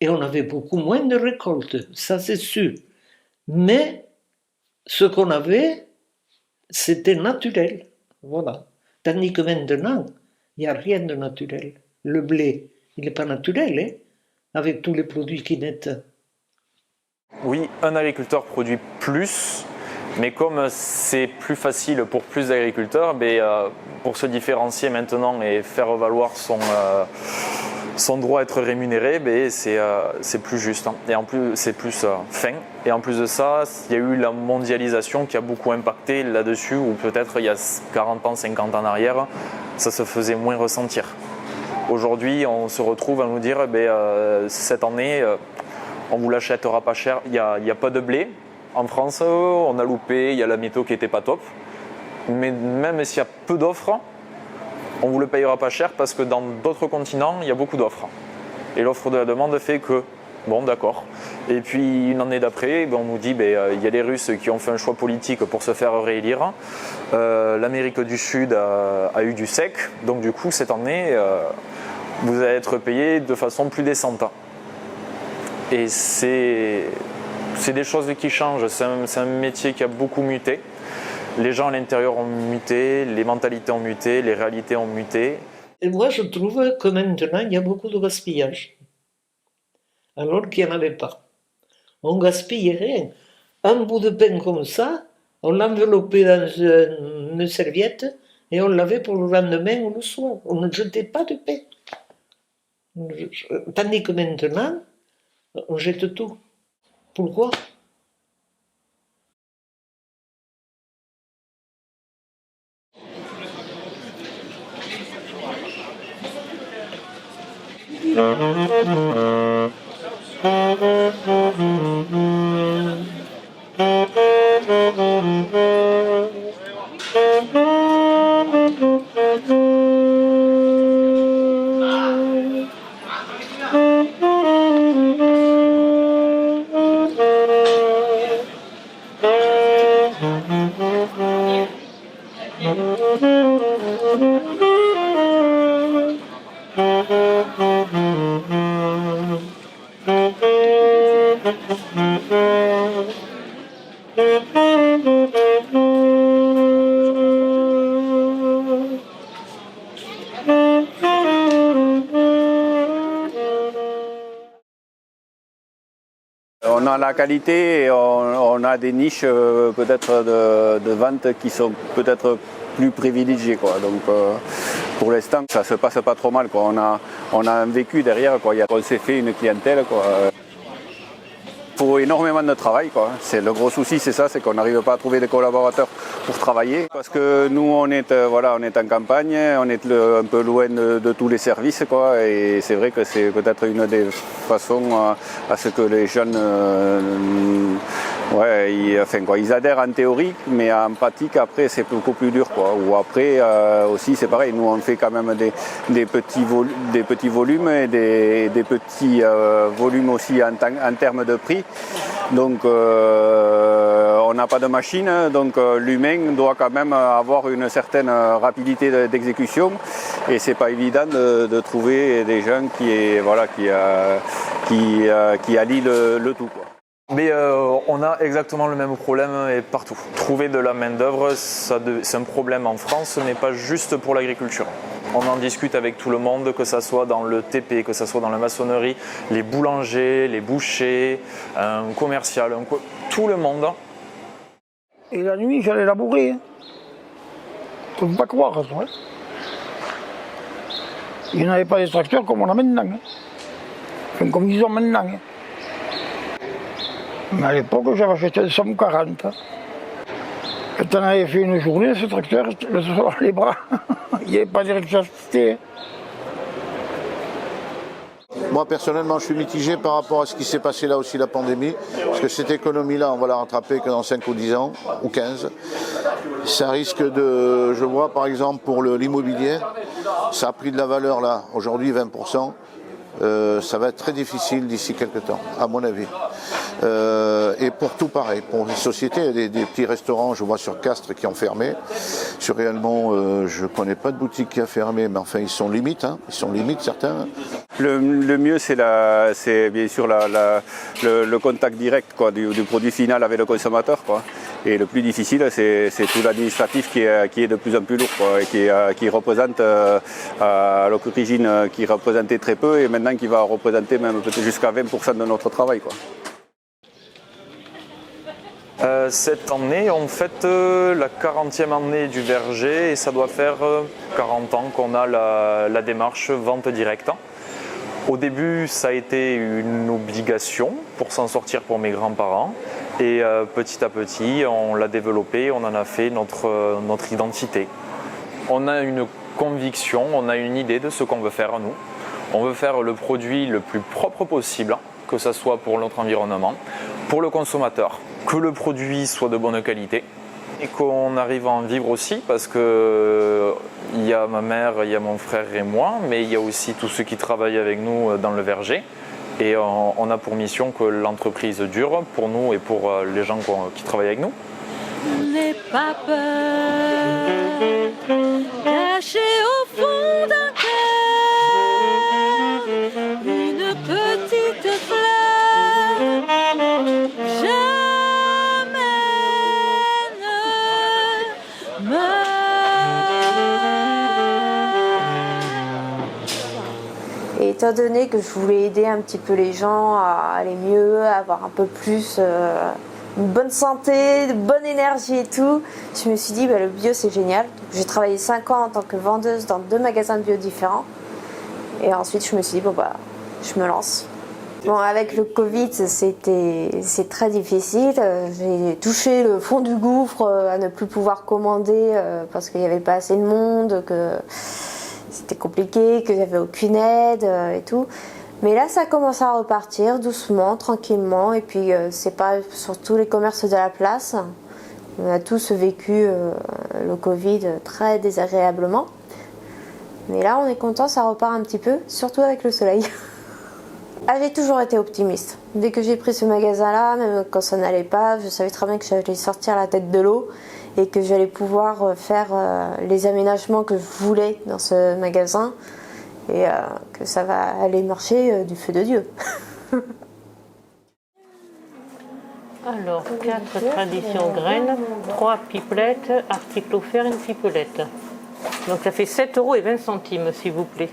Et on avait beaucoup moins de récoltes, ça c'est sûr. Mais ce qu'on avait, c'était naturel. Voilà. Tandis que maintenant, il n'y a rien de naturel. Le blé, il n'est pas naturel, hein, avec tous les produits qui naissent. Oui, un agriculteur produit plus. Mais comme c'est plus facile pour plus d'agriculteurs, pour se différencier maintenant et faire valoir son droit à être rémunéré, c'est plus juste. Et en plus, c'est plus fin. Et en plus de ça, il y a eu la mondialisation qui a beaucoup impacté là-dessus, où peut-être il y a 40 ans, 50 ans en arrière, ça se faisait moins ressentir. Aujourd'hui, on se retrouve à nous dire, cette année, on ne vous l'achètera pas cher, il n'y a pas de blé. En France, on a loupé, il y a la météo qui n'était pas top. Mais même s'il y a peu d'offres, on ne vous le payera pas cher parce que dans d'autres continents, il y a beaucoup d'offres. Et l'offre de la demande fait que Bon, d'accord. Et puis une année d'après, on nous dit il y a les Russes qui ont fait un choix politique pour se faire réélire. L'Amérique du Sud a eu du sec. Donc du coup, cette année, vous allez être payé de façon plus décente. Et c'est des choses qui changent. C'est un métier qui a beaucoup muté. Les gens à l'intérieur ont muté, les mentalités ont muté, les réalités ont muté. Et moi, je trouve que maintenant, il y a beaucoup de gaspillage. Alors qu'il n'y en avait pas. On gaspillait rien. Un bout de pain comme ça, on l'enveloppait dans une serviette et on l'avait pour le lendemain ou le soir. On ne jetait pas de pain. Tandis que maintenant, on jette tout. Pourquoi ? On a la qualité et on a des niches peut-être de vente qui sont peut-être plus privilégiées, quoi. Donc pour l'instant ça se passe pas trop mal, quoi. On a un vécu derrière, quoi. On s'est fait une clientèle, quoi. Il faut énormément de travail, quoi. C'est le gros souci, c'est ça, c'est qu'on n'arrive pas à trouver des collaborateurs pour travailler. Parce que nous, on est en campagne, on est un peu loin de tous les services, quoi. Et c'est vrai que c'est peut-être une des façons à ce que les jeunes, ils adhèrent en théorie, mais en pratique, après, c'est beaucoup plus dur, quoi. Ou après, aussi, c'est pareil. Nous, on fait quand même des petits volumes et des petits volumes aussi en termes de prix. Donc on n'a pas de machine, donc l'humain doit quand même avoir une certaine rapidité d'exécution et c'est pas évident de trouver des gens qui allient le tout, quoi. Mais on a exactement le même problème et partout. Trouver de la main-d'œuvre, c'est un problème en France, mais pas juste pour l'agriculture. On en discute avec tout le monde, que ce soit dans le TP, que ce soit dans la maçonnerie, les boulangers, les bouchers, un commercial, tout le monde. Et la nuit, j'allais labourer. Il ne faut pas croire ça. Hein. Il n'y avait pas des tracteurs comme on a maintenant. Hein. Enfin, comme ils ont maintenant. Hein. Mais à l'époque, j'avais acheté le 140. Quand on avait fait une journée, ce tracteur, le soir, les bras, il n'y avait pas d'électricité. Moi, personnellement, je suis mitigé par rapport à ce qui s'est passé là aussi, la pandémie. Parce que cette économie-là, on va la rattraper que dans 5 ou 10 ans, ou 15. Ça risque de... Je vois, par exemple, pour l'immobilier, ça a pris de la valeur là, aujourd'hui 20%. Ça va être très difficile d'ici quelques temps, à mon avis. Et pour tout pareil, pour les sociétés, des petits restaurants, je vois sur Castres qui ont fermé. Sur Réalmont, je ne connais pas de boutique qui a fermé, mais enfin ils sont limites, hein. Ils sont limites certains. Le mieux c'est bien sûr le contact direct, quoi, du produit final avec le consommateur, quoi. Et le plus difficile c'est tout l'administratif qui est de plus en plus lourd, quoi, et qui représente à l'origine qui représentait très peu et maintenant qui va représenter même peut-être jusqu'à 20% de notre travail, quoi. Cette année, on fête la 40e année du verger et ça doit faire 40 ans qu'on a la démarche vente directe. Au début, ça a été une obligation pour s'en sortir pour mes grands-parents et petit à petit, on l'a développé, on en a fait notre identité. On a une conviction, on a une idée de ce qu'on veut faire nous. On veut faire le produit le plus propre possible, que ce soit pour notre environnement, pour le consommateur, que le produit soit de bonne qualité et qu'on arrive à en vivre aussi parce que il y a ma mère, il y a mon frère et moi, mais il y a aussi tous ceux qui travaillent avec nous dans le verger Et on a pour mission que l'entreprise dure pour nous et pour les gens qui travaillent avec nous. N'aie pas peur, caché au fond d'un cœur, une petite fleur, jamais ne meurt. Et étant donné que je voulais aider un petit peu les gens à aller mieux, à avoir un peu plus une bonne santé, de bonne énergie et tout, je me suis dit le bio c'est génial. J'ai travaillé 5 ans en tant que vendeuse dans 2 magasins de bio différents. Et ensuite je me suis dit je me lance. Bon, avec le Covid c'est très difficile. J'ai touché le fond du gouffre à ne plus pouvoir commander parce qu'il n'y avait pas assez de monde, que c'était compliqué, qu'il n'y avait aucune aide et tout. Mais là, ça commence à repartir doucement, tranquillement. Et puis, c'est pas sur tous les commerces de la place. On a tous vécu le Covid très désagréablement. Mais là, on est content, ça repart un petit peu, surtout avec le soleil. J'ai toujours été optimiste. Dès que j'ai pris ce magasin-là, même quand ça n'allait pas, je savais très bien que j'allais sortir la tête de l'eau et que j'allais pouvoir faire les aménagements que je voulais dans ce magasin. Et que ça va aller marcher du feu de Dieu. Alors, 4 traditions graines, 3 pipelettes, article offert, une pipelette. Donc ça fait 7,20 €, s'il vous plaît.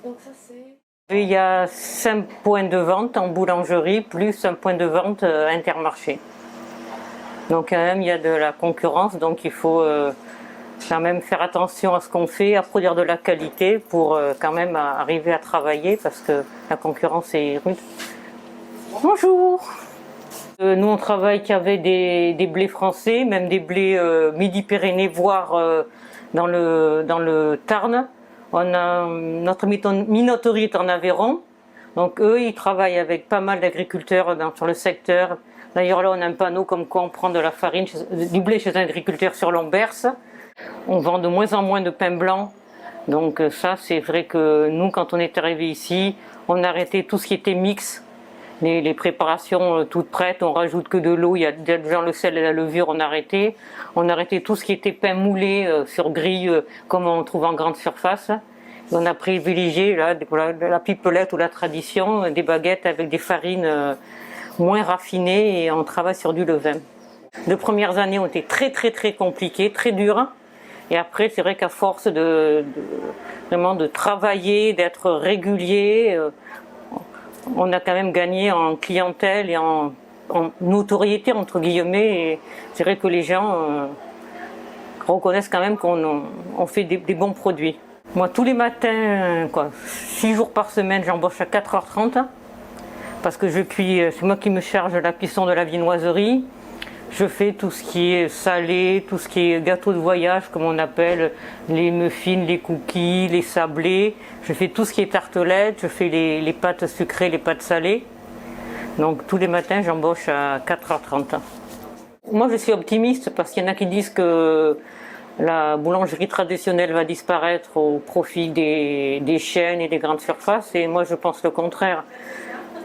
Donc ça c'est... Il y a 5 points de vente en boulangerie, plus un point de vente Intermarché. Donc quand même, il y a de la concurrence, donc il faut... quand même faire attention à ce qu'on fait, à produire de la qualité pour quand même arriver à travailler parce que la concurrence est rude. Bonjour. Nous on travaille qu'avec des blés français, même des blés Midi-Pyrénées, voire dans le Tarn. On a notre minoterie est en Aveyron, donc eux ils travaillent avec pas mal d'agriculteurs sur le secteur. D'ailleurs là on a un panneau comme quoi on prend de la farine, du blé chez un agriculteur sur Lomberse. On vend de moins en moins de pain blanc, donc ça c'est vrai que nous quand on est arrivé ici, on a arrêté tout ce qui était mix, les préparations toutes prêtes, on rajoute que de l'eau, il y a déjà le sel et la levure, on a arrêté tout ce qui était pain moulé sur grille comme on trouve en grande surface. Et on a privilégié la pipelette ou la tradition, des baguettes avec des farines moins raffinées et on travaille sur du levain. Les premières années ont été très très très compliquées, très dures. Et après, c'est vrai qu'à force vraiment de travailler, d'être régulier, on a quand même gagné en clientèle et en notoriété, entre guillemets. Et c'est vrai que les gens reconnaissent quand même qu'on fait des bons produits. Moi, tous les matins, 6 jours par semaine, j'embauche à 4h30 parce que c'est moi qui me charge de la cuisson de la viennoiserie. Je fais tout ce qui est salé, tout ce qui est gâteau de voyage, comme on appelle, les muffins, les cookies, les sablés. Je fais tout ce qui est tartelettes, je fais les pâtes sucrées, les pâtes salées. Donc tous les matins, j'embauche à 4h30. Moi, je suis optimiste parce qu'il y en a qui disent que la boulangerie traditionnelle va disparaître au profit des chaînes et des grandes surfaces. Et moi, je pense le contraire.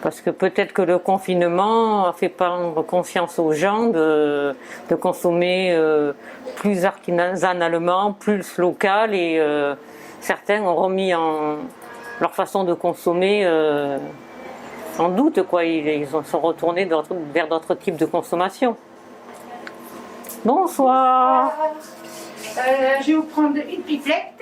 Parce que peut-être que le confinement a fait prendre conscience aux gens de consommer plus artisanalement, plus local et certains ont remis leur façon de consommer en doute. Ils sont retournés vers d'autres types de consommation. Bonsoir. Je vais vous prendre une pipelette.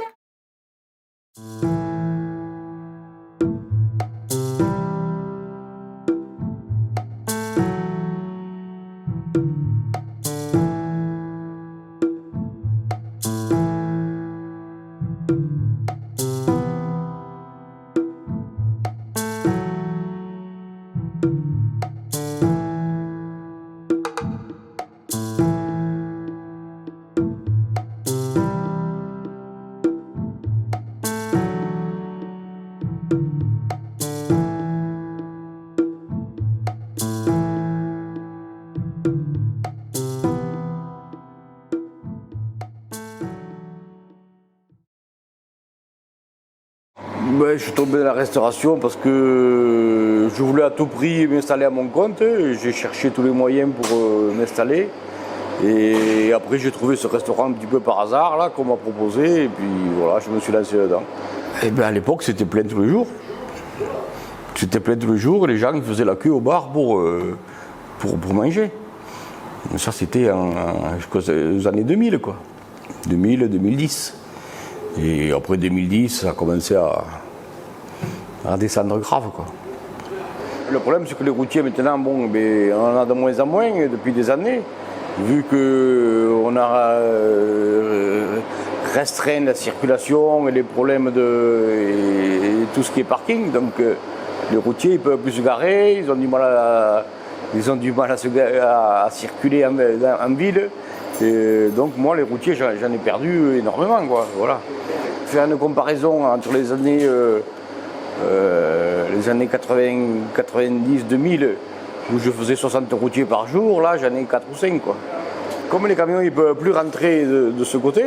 Je suis tombé dans la restauration parce que je voulais à tout prix m'installer à mon compte. J'ai cherché tous les moyens pour m'installer. Et après, j'ai trouvé ce restaurant un petit peu par hasard, là, qu'on m'a proposé. Et puis voilà, je me suis lancé dedans. Et bien à l'époque, c'était plein tous les jours. C'était plein tous les jours. Les gens faisaient la queue au bar pour manger. Ça, c'était aux années 2000, quoi. 2000, 2010. Et après 2010, ça a commencé à descendre grave, quoi. Le problème, c'est que les routiers, maintenant, bon, on en a de moins en moins depuis des années, vu qu'on a restreint la circulation et les problèmes et tout ce qui est parking. Donc, les routiers, ils ne peuvent plus se garer, ils ont du mal à circuler en ville. Et donc moi, les routiers, j'en ai perdu énormément, quoi. Voilà. Faire une comparaison entre les années 90-2000, où je faisais 60 routiers par jour, là j'en ai 4 ou 5, quoi. Comme les camions, ils ne peuvent plus rentrer de ce côté,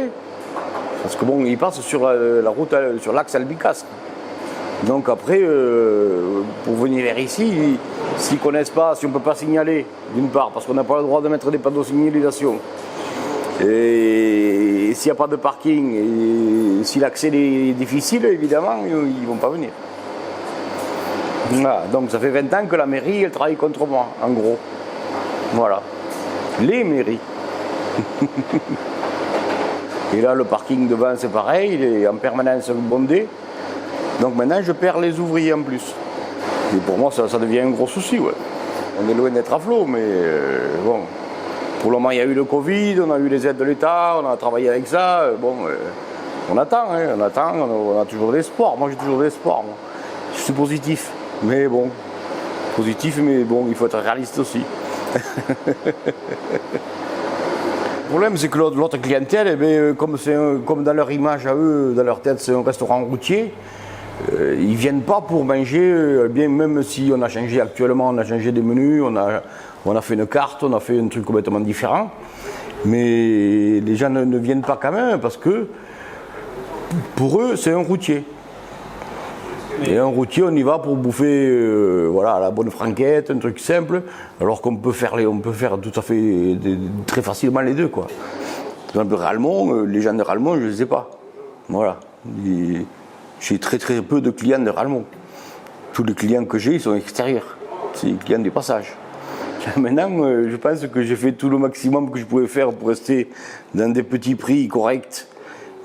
parce que bon, ils passent sur la route, sur l'axe Albicastre. Donc après, pour venir vers ici, s'ils ne connaissent pas, si on ne peut pas signaler, d'une part, parce qu'on n'a pas le droit de mettre des panneaux de signalisation, et s'il n'y a pas de parking, et si l'accès est difficile, évidemment, ils ne vont pas venir. Voilà. Donc ça fait 20 ans que la mairie, elle travaille contre moi, en gros. Voilà. Les mairies. Et là, le parking devant, c'est pareil, il est en permanence bondé. Donc maintenant, je perds les ouvriers en plus. Et pour moi, ça devient un gros souci, ouais. On est loin d'être à flot, mais bon. Pour le moment, il y a eu le Covid, on a eu les aides de l'État, on a travaillé avec ça. Bon, on attend, on a toujours de l'espoir. Moi, j'ai toujours de l'espoir. Je suis positif, mais bon. Positif, mais bon, il faut être réaliste aussi. Le problème, c'est que l'autre clientèle, comme dans leur image à eux, dans leur tête, c'est un restaurant routier. Ils ne viennent pas pour manger, bien même si on a changé actuellement, on a changé des menus, on a fait une carte, on a fait un truc complètement différent. Mais les gens ne viennent pas quand même parce que pour eux, c'est un routier. Et un routier, on y va pour bouffer voilà, la bonne franquette, un truc simple, alors qu'on peut faire tout à fait très facilement les deux, quoi. Par exemple, Ralmont, les gens de Ralmont, je ne les ai pas. Voilà. J'ai très très peu de clients de Ralmont. Tous les clients que j'ai, ils sont extérieurs. C'est les clients du passage. Maintenant, je pense que j'ai fait tout le maximum que je pouvais faire pour rester dans des petits prix corrects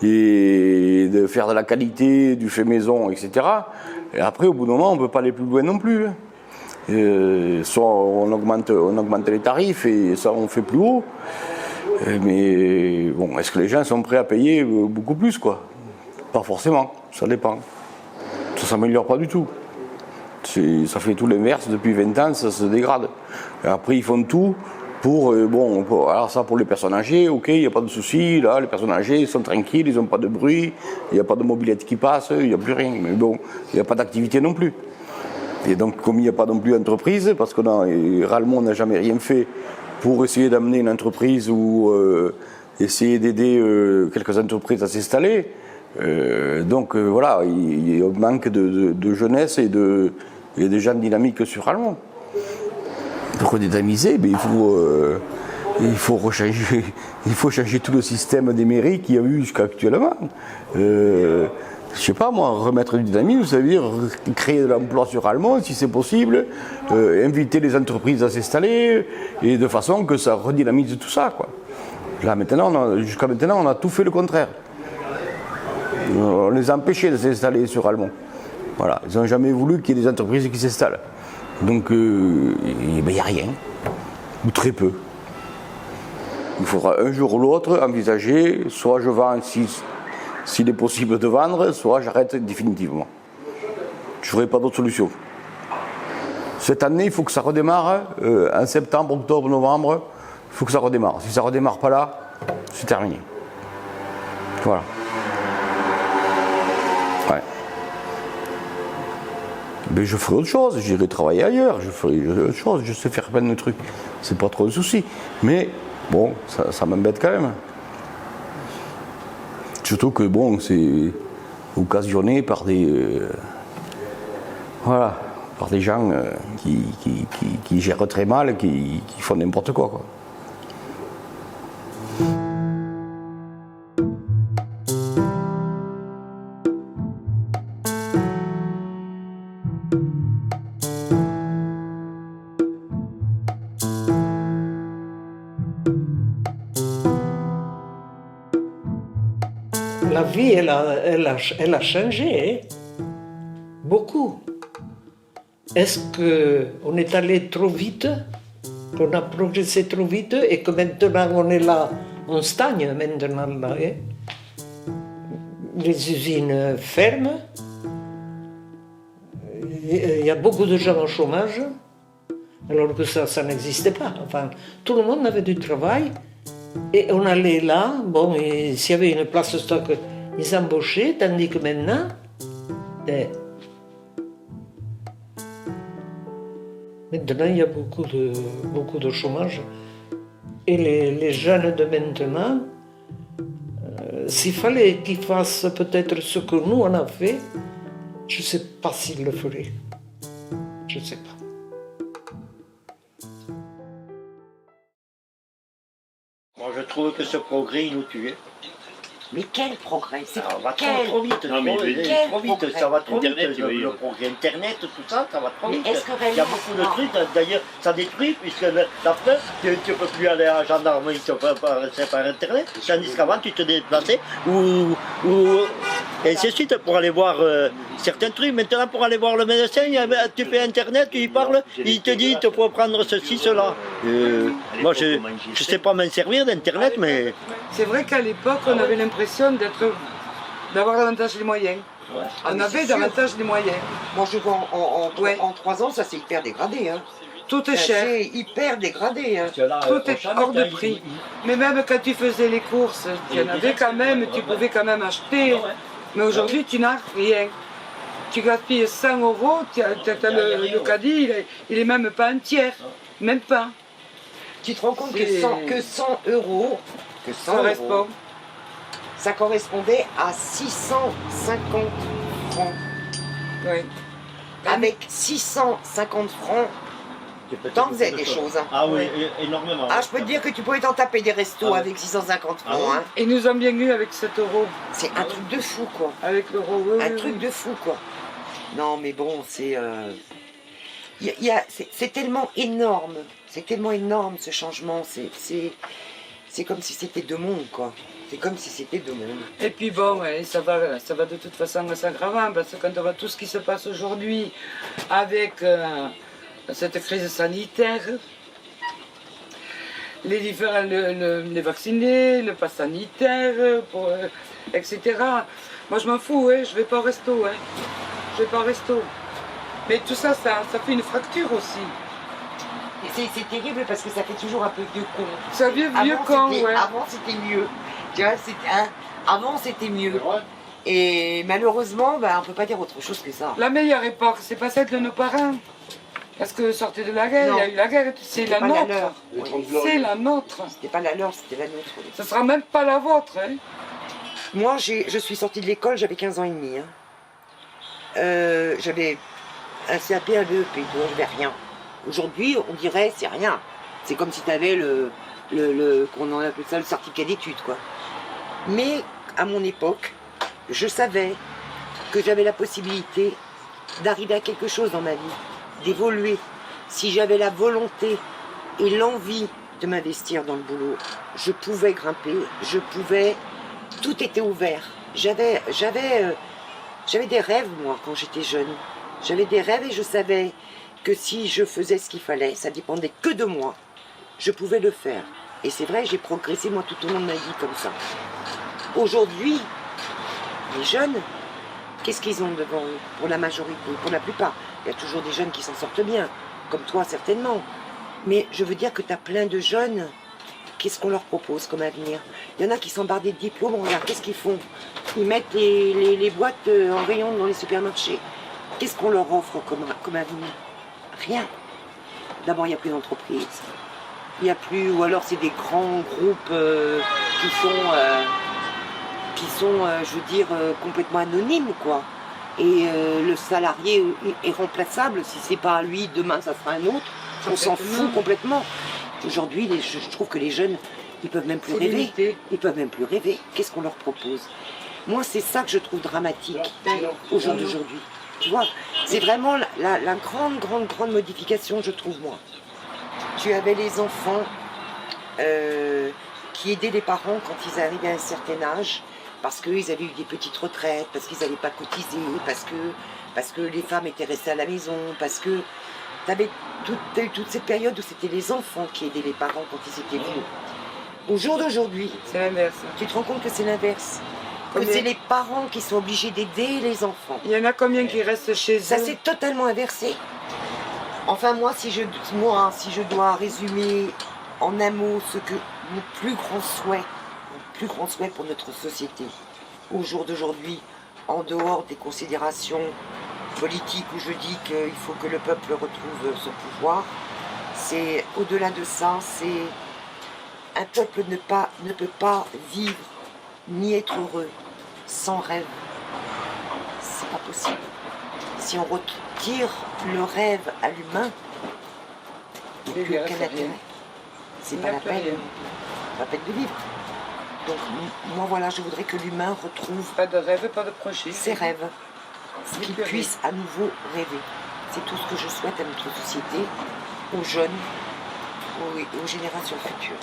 et de faire de la qualité, du fait maison, etc. Et après, au bout d'un moment, on ne peut pas aller plus loin non plus. Soit on augmente les tarifs et ça on fait plus haut. Mais bon, est-ce que les gens sont prêts à payer beaucoup plus, quoi? Pas forcément, ça dépend. Ça ne s'améliore pas du tout. Ça fait tout l'inverse, depuis 20 ans, ça se dégrade. Et après, ils font tout pour, alors ça pour les personnes âgées, ok, il n'y a pas de souci, là, les personnes âgées, ils sont tranquilles, ils n'ont pas de bruit, il n'y a pas de mobilette qui passe, il n'y a plus rien. Mais bon, il n'y a pas d'activité non plus. Et donc, comme il n'y a pas non plus d'entreprise, parce que Ralmont n'a jamais rien fait pour essayer d'amener une entreprise ou essayer d'aider quelques entreprises à s'installer, donc voilà, il manque de jeunesse et de gens dynamiques sur Ralmont. Pour redynamiser, il faut changer tout le système des mairies qu'il y a eu jusqu'à actuellement. Je sais pas moi, remettre du dynamisme, ça veut dire créer de l'emploi sur Ralmont si c'est possible, inviter les entreprises à s'installer et de façon que ça redynamise tout ça, quoi. Là jusqu'à maintenant, on a tout fait le contraire. On les a empêchés de s'installer sur Ralmont. Voilà, ils n'ont jamais voulu qu'il y ait des entreprises qui s'installent. Donc, il n'y a rien, ou très peu. Il faudra un jour ou l'autre envisager, soit je vends s'il est possible de vendre, soit j'arrête définitivement. Je ne ferai pas d'autre solution. Cette année, il faut que ça redémarre, en septembre, octobre, novembre, il faut que ça redémarre. Si ça ne redémarre pas là, c'est terminé. Voilà. Ouais. Mais je ferai autre chose, j'irai travailler ailleurs, je ferai autre chose, je sais faire plein de trucs. C'est pas trop de souci. Mais bon, ça m'embête quand même. Surtout que bon, occasionné par des, voilà, par des gens qui gèrent très mal, qui font n'importe quoi, quoi. La vie, elle a changé, hein? Beaucoup. Est-ce qu'on est allé trop vite, qu'on a progressé trop vite et que maintenant on est là, on stagne maintenant là, hein? Les usines ferment, il y a beaucoup de gens au chômage, alors que ça n'existait pas. Enfin, tout le monde avait du travail. Et on allait là, bon, s'il y avait une place de stock, ils embauchaient, tandis que maintenant, maintenant il y a beaucoup de chômage. Et les jeunes de maintenant, s'il fallait qu'ils fassent peut-être ce que nous on a fait, je ne sais pas s'ils le feraient. Je ne sais pas. Moi, je trouve que ce progrès, il nous tue. Mais quel progrès? Ça va trop vite. Non, mais trop vite, ça va trop vite. Le progrès Internet, tout ça, ça va trop vite. Il y a beaucoup de trucs, d'ailleurs, ça détruit, puisque la preuve, tu ne peux plus aller à la gendarmerie, c'est par Internet. Tandis qu'avant, tu te déplaçais, et ainsi de suite, pour aller voir certains trucs. Maintenant, pour aller voir le médecin, tu fais Internet, tu y parles, il te dit, il te faut prendre ceci, cela. Moi, je ne sais pas m'en servir d'Internet, mais... C'est vrai qu'à l'époque, on avait l'impression d'avoir davantage les moyens. Ouais. On avait davantage les moyens. Moi, je vois en 3 ans, ça s'est hyper dégradé. Hein. Tout est cher. C'est hyper dégradé. Hein. Tout est hors de prix. Mais même quand tu faisais les courses, il y en avait quand même, tu pouvais quand même acheter. Mais aujourd'hui, tu n'as rien. Tu gaspilles 100 €, le caddie, il est même pas un tiers. Même pas. Tu te rends compte que 100 €, ça correspondait à 650 francs. Oui. Avec 650 francs, t'en faisais des choses. Hein. Ah oui, énormément. Ah, je peux te dire que tu pouvais t'en taper des restos avec 650 francs. Hein. Et nous ont bien eu avec 7 €. C'est un truc de fou, quoi. Avec l'euro, oui. Un truc de fou, quoi. Non, mais bon, c'est tellement énorme. C'est tellement énorme, ce changement. C'est comme si c'était deux mondes, quoi. C'est comme si c'était deux mondes. Et puis bon, ouais, ça va de toute façon s'aggravant, parce que quand on voit tout ce qui se passe aujourd'hui avec cette crise sanitaire, les vaccinés, le pass sanitaire, etc. Moi je m'en fous, je vais pas au resto. Je vais pas au resto. Mais tout ça, ça fait une fracture aussi. C'est terrible parce que ça fait toujours un peu vieux con. Ça fait vieux con, ouais. Avant c'était mieux. Tu vois, avant c'était mieux. Et malheureusement, on ne peut pas dire autre chose que ça. La meilleure époque, c'est pas celle de nos parents. Parce que sortez de la guerre, il y a eu la guerre, c'est la nôtre. C'est la nôtre. C'était pas la leur, c'était la nôtre. Ce sera même pas la vôtre. Moi, je suis sortie de l'école, j'avais 15 ans et demi. J'avais un CAP, un BEP, donc j'avais rien. Aujourd'hui, on dirait c'est rien. C'est comme si tu avais qu'on appelle ça le certificat d'études, quoi. Mais à mon époque, je savais que j'avais la possibilité d'arriver à quelque chose dans ma vie, d'évoluer. Si j'avais la volonté et l'envie de m'investir dans le boulot, je pouvais grimper, tout était ouvert. J'avais des rêves, moi, quand j'étais jeune. J'avais des rêves et je savais que si je faisais ce qu'il fallait, ça dépendait que de moi, je pouvais le faire. Et c'est vrai, j'ai progressé moi tout au long de ma vie comme ça. Aujourd'hui, les jeunes, qu'est-ce qu'ils ont devant eux? Pour la majorité, pour la plupart. Il y a toujours des jeunes qui s'en sortent bien, comme toi certainement. Mais je veux dire que tu as plein de jeunes, qu'est-ce qu'on leur propose comme avenir? Il y en a qui s'embarquent des diplômes, regarde, qu'est-ce qu'ils font? Ils mettent les boîtes en rayon dans les supermarchés. Qu'est-ce qu'on leur offre comme avenir? Rien. D'abord, il n'y a plus d'entreprise. Il n'y a plus, ou alors c'est des grands groupes qui sont, je veux dire, complètement anonymes, quoi. Et le salarié est remplaçable. Si c'est pas lui, demain ça sera un autre. On s'en fout complètement. Aujourd'hui, je trouve que les jeunes, ils peuvent même plus rêver. Limité. Ils peuvent même plus rêver. Qu'est-ce qu'on leur propose? Moi, c'est ça que je trouve dramatique au jour d'aujourd'hui. Tu vois, c'est vraiment la grande modification, je trouve, moi. Tu avais les enfants qui aidaient les parents quand ils arrivaient à un certain âge, parce qu'ils avaient eu des petites retraites, parce qu'ils n'allaient pas cotiser, parce que les femmes étaient restées à la maison, parce que tu avais toute cette période où c'était les enfants qui aidaient les parents quand ils étaient vieux. Au jour d'aujourd'hui, c'est l'inverse. Tu te rends compte que c'est l'inverse? Que c'est les parents qui sont obligés d'aider les enfants. Il y en a combien qui restent chez eux? Ça s'est totalement inversé. Enfin, moi, si je dois résumer en un mot ce que mon plus grand souhait pour notre société, au jour d'aujourd'hui, en dehors des considérations politiques où je dis qu'il faut que le peuple retrouve son pouvoir, c'est au-delà de ça, c'est un peuple ne peut pas vivre ni être heureux sans rêve. C'est pas possible. Si on retire le rêve à l'humain, il n'y a plus aucun intérêt. C'est pas la peine. Pas la peine de vivre. Donc moi voilà, je voudrais que l'humain retrouve pas de rêve, pas de projet. Ses rêves. Qu'il puisse à nouveau rêver. C'est tout ce que je souhaite à notre société, aux jeunes, aux générations futures.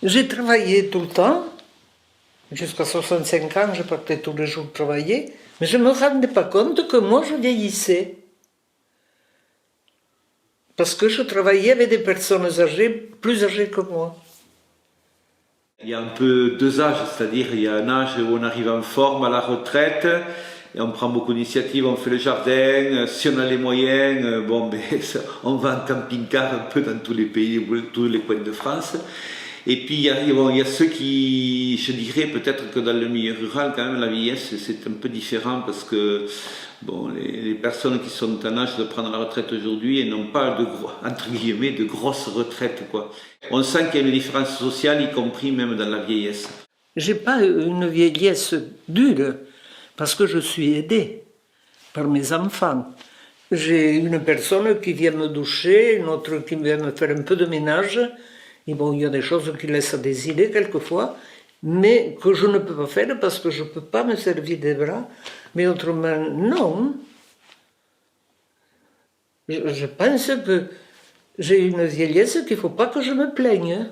J'ai travaillé tout le temps. Jusqu'à 65 ans, je partais tous les jours travailler. Mais je ne me rendais pas compte que moi, je vieillissais. Parce que je travaillais avec des personnes âgées, plus âgées que moi. Il y a un peu deux âges, c'est-à-dire il y a un âge où on arrive en forme à la retraite, et on prend beaucoup d'initiatives, on fait le jardin, si on a les moyens, on va en camping-car un peu dans tous les pays, tous les coins de France. Et puis il y a ceux qui, je dirais peut-être que dans le milieu rural, quand même, la vieillesse, c'est un peu différent parce que les personnes qui sont en âge de prendre la retraite aujourd'hui, elles n'ont pas entre guillemets, de grosses retraites, quoi. On sent qu'il y a une différence sociale, y compris même dans la vieillesse. J'ai pas une vieillesse dure, parce que je suis aidée par mes enfants. J'ai une personne qui vient me doucher, une autre qui vient me faire un peu de ménage. Et il y a des choses qui laissent à désirer quelquefois, mais que je ne peux pas faire parce que je ne peux pas me servir des bras. Mais autrement, non. Je pense que j'ai une vieillesse qu'il ne faut pas que je me plaigne.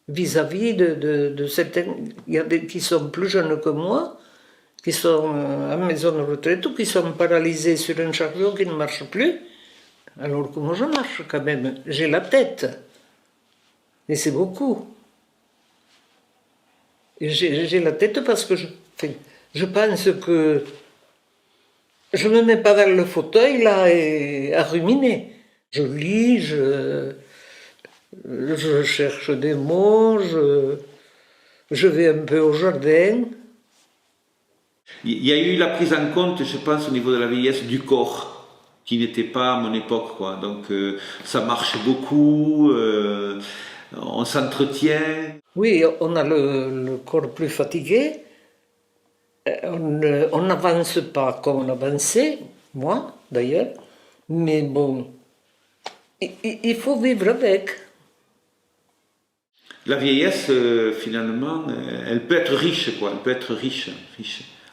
Vis-à-vis de certains... Il y a des qui sont plus jeunes que moi, qui sont en maison de retraite ou qui sont paralysés sur un chariot qui ne marche plus. Alors comment je marche quand même? J'ai la tête. Et c'est beaucoup. Et j'ai la tête parce que je pense que je ne me mets pas dans le fauteuil là et à ruminer. Je lis, je cherche des mots, je vais un peu au jardin. Il y a eu la prise en compte, je pense, au niveau de la vieillesse du corps, qui n'était pas à mon époque, quoi. Donc ça marche beaucoup, on s'entretient. Oui, on a le corps plus fatigué, on n'avance pas comme on avançait, moi d'ailleurs, mais bon, il faut vivre avec. La vieillesse, finalement, elle peut être riche, quoi. Elle peut être riche.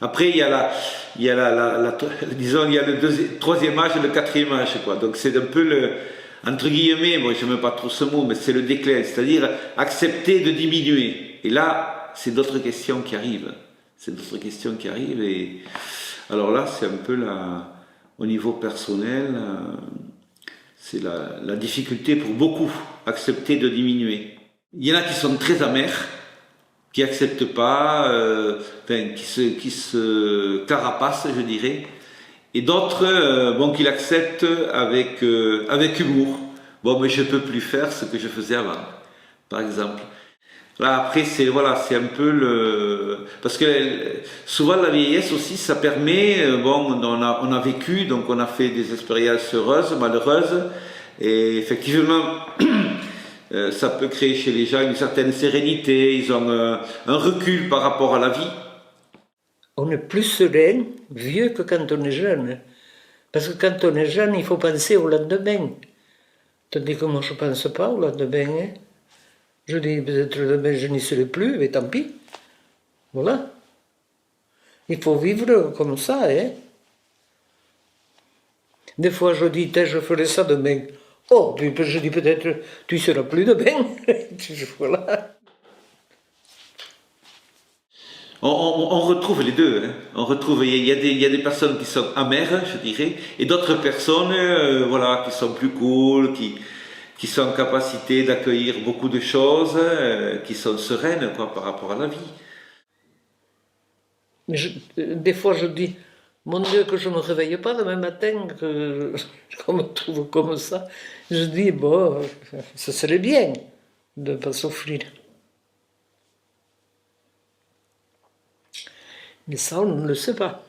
Après, il y a disons, il y a le troisième âge et le quatrième âge, quoi. Donc c'est un peu le, entre guillemets, moi j'aime pas trop ce mot, mais c'est le déclin, c'est-à-dire accepter de diminuer. Et là, c'est d'autres questions qui arrivent. Et alors là, c'est un peu au niveau personnel, c'est la difficulté pour beaucoup, accepter de diminuer. Il y en a qui sont très amers, qui acceptent pas, qui se carapacent, je dirais, et d'autres, qui l'acceptent avec humour. Bon, mais je peux plus faire ce que je faisais avant, par exemple. Là, après, c'est un peu parce que souvent la vieillesse aussi, ça permet, on a vécu, donc on a fait des expériences heureuses, malheureuses, et effectivement, ça peut créer chez les gens une certaine sérénité, ils ont un recul par rapport à la vie. On est plus serein, vieux, que quand on est jeune. Parce que quand on est jeune, il faut penser au lendemain. Tandis que moi, je ne pense pas au lendemain. Hein. Je dis, peut-être demain, je n'y serai plus, mais tant pis. Voilà. Il faut vivre comme ça. Hein. Des fois, je dis, je ferai ça demain. Oh, puis je dis peut-être, tu ne seras plus demain. Voilà. On retrouve les deux. Hein. On retrouve, il y a des personnes qui sont amères, je dirais, et d'autres personnes, qui sont plus cool, qui sont en capacité d'accueillir beaucoup de choses, qui sont sereines, quoi, par rapport à la vie. Des fois, je dis, mon Dieu, que je ne me réveille pas demain matin, qu'on me trouve comme ça. Je dis, bon, ce serait bien de ne pas souffrir. Mais ça, on ne le sait pas.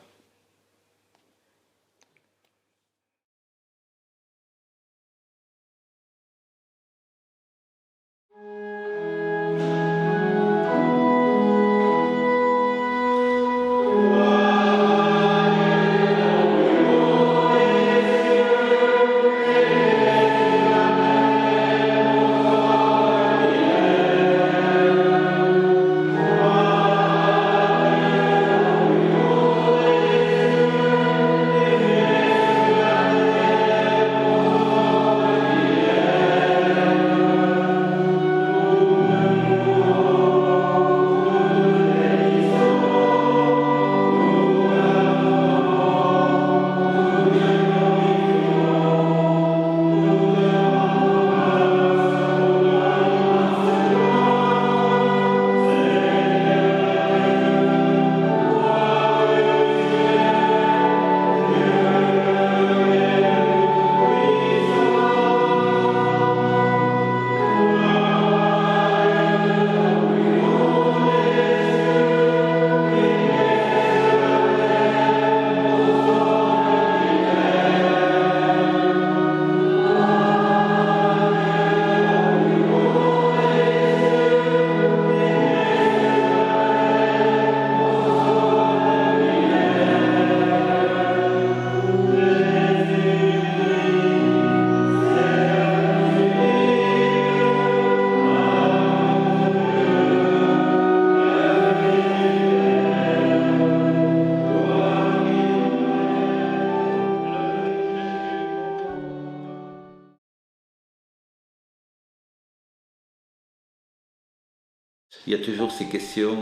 Il y a toujours ces questions,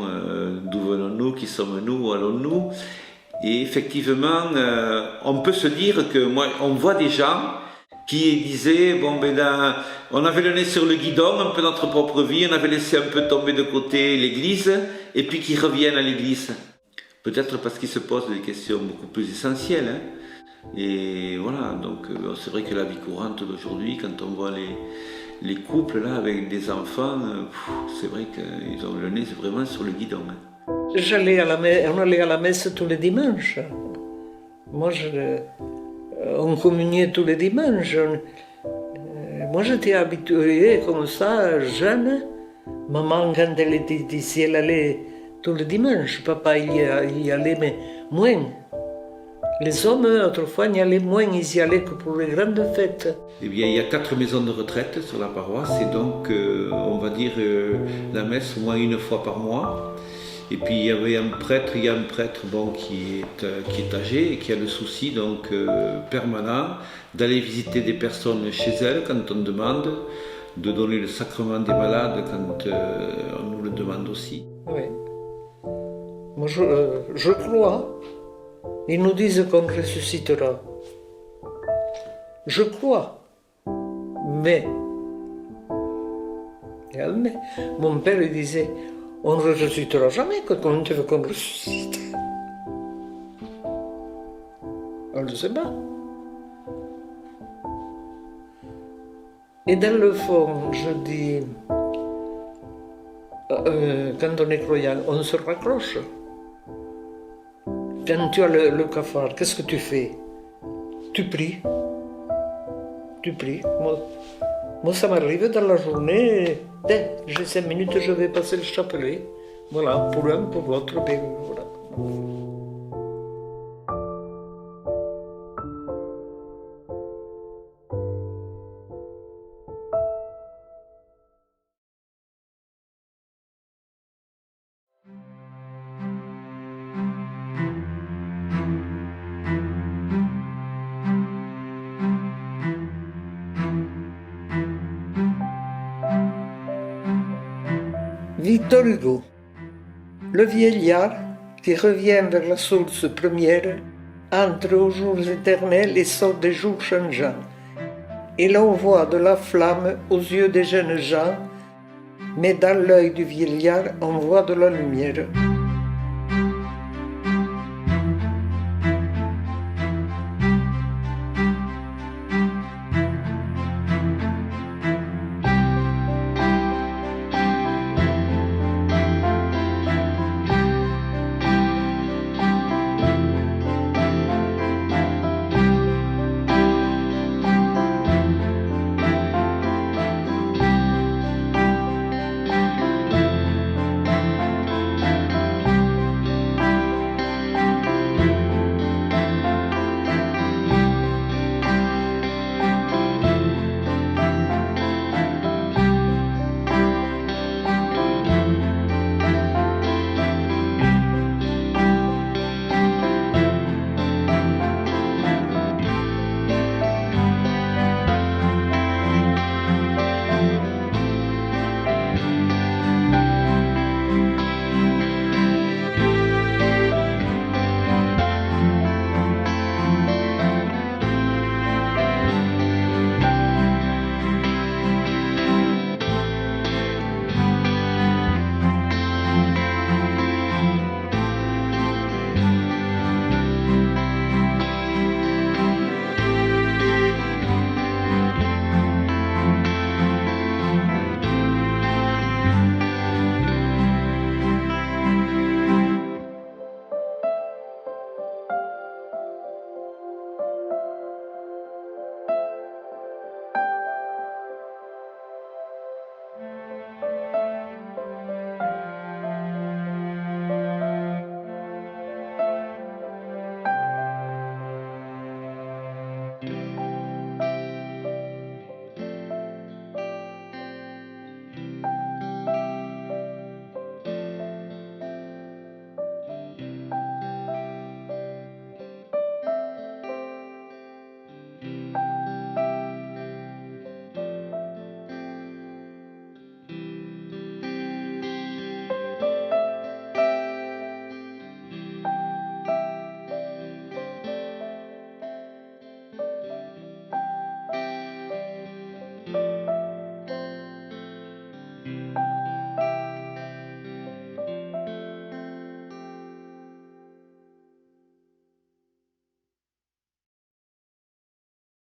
d'où venons-nous, qui sommes-nous, où allons-nous? Et effectivement, on peut se dire que on voit des gens qui disait, on avait le nez sur le guidon, un peu notre propre vie, on avait laissé un peu tomber de côté l'église, et puis qu'ils reviennent à l'église. Peut-être parce qu'ils se posent des questions beaucoup plus essentielles. Hein. Et voilà, donc c'est vrai que la vie courante d'aujourd'hui, quand on voit les couples là avec des enfants, c'est vrai qu'ils ont le nez vraiment sur le guidon. Hein. On allait à la messe tous les dimanches. Moi, on communiait tous les dimanches. Moi, j'étais habituée comme ça, jeune. Maman, quand elle était ici, elle allait tous les dimanches. Papa, il y allait, mais moins. Les hommes, autrefois, n'y allaient moins, ils y allaient que pour les grandes fêtes. Eh bien, il y a 4 maisons de retraite sur la paroisse, et donc, on va dire, la messe au moins une fois par mois. Et puis, il y a un prêtre qui est âgé et qui a le souci donc, permanent d'aller visiter des personnes chez elles quand on demande, de donner le sacrement des malades quand on nous le demande aussi. Oui. Moi, je crois. Ils nous disent qu'on ressuscitera. Je crois. Mais mon père il disait, on ne ressuscitera jamais quand on veut qu'on ressuscite. On ne le sait pas. Et dans le fond, je dis, quand on est croyant, on se raccroche. Quand tu as le cafard, qu'est-ce que tu fais? Tu pries. Tu pries. Moi, ça m'arrive dans la journée, dès j'ai 5 minutes, je vais passer le chapelet. Voilà, pour l'un, pour l'autre, voilà. Victor Hugo, le vieillard qui revient vers la source première, entre aux jours éternels et sort des jours changeants. Et l'on voit de la flamme aux yeux des jeunes gens, mais dans l'œil du vieillard on voit de la lumière.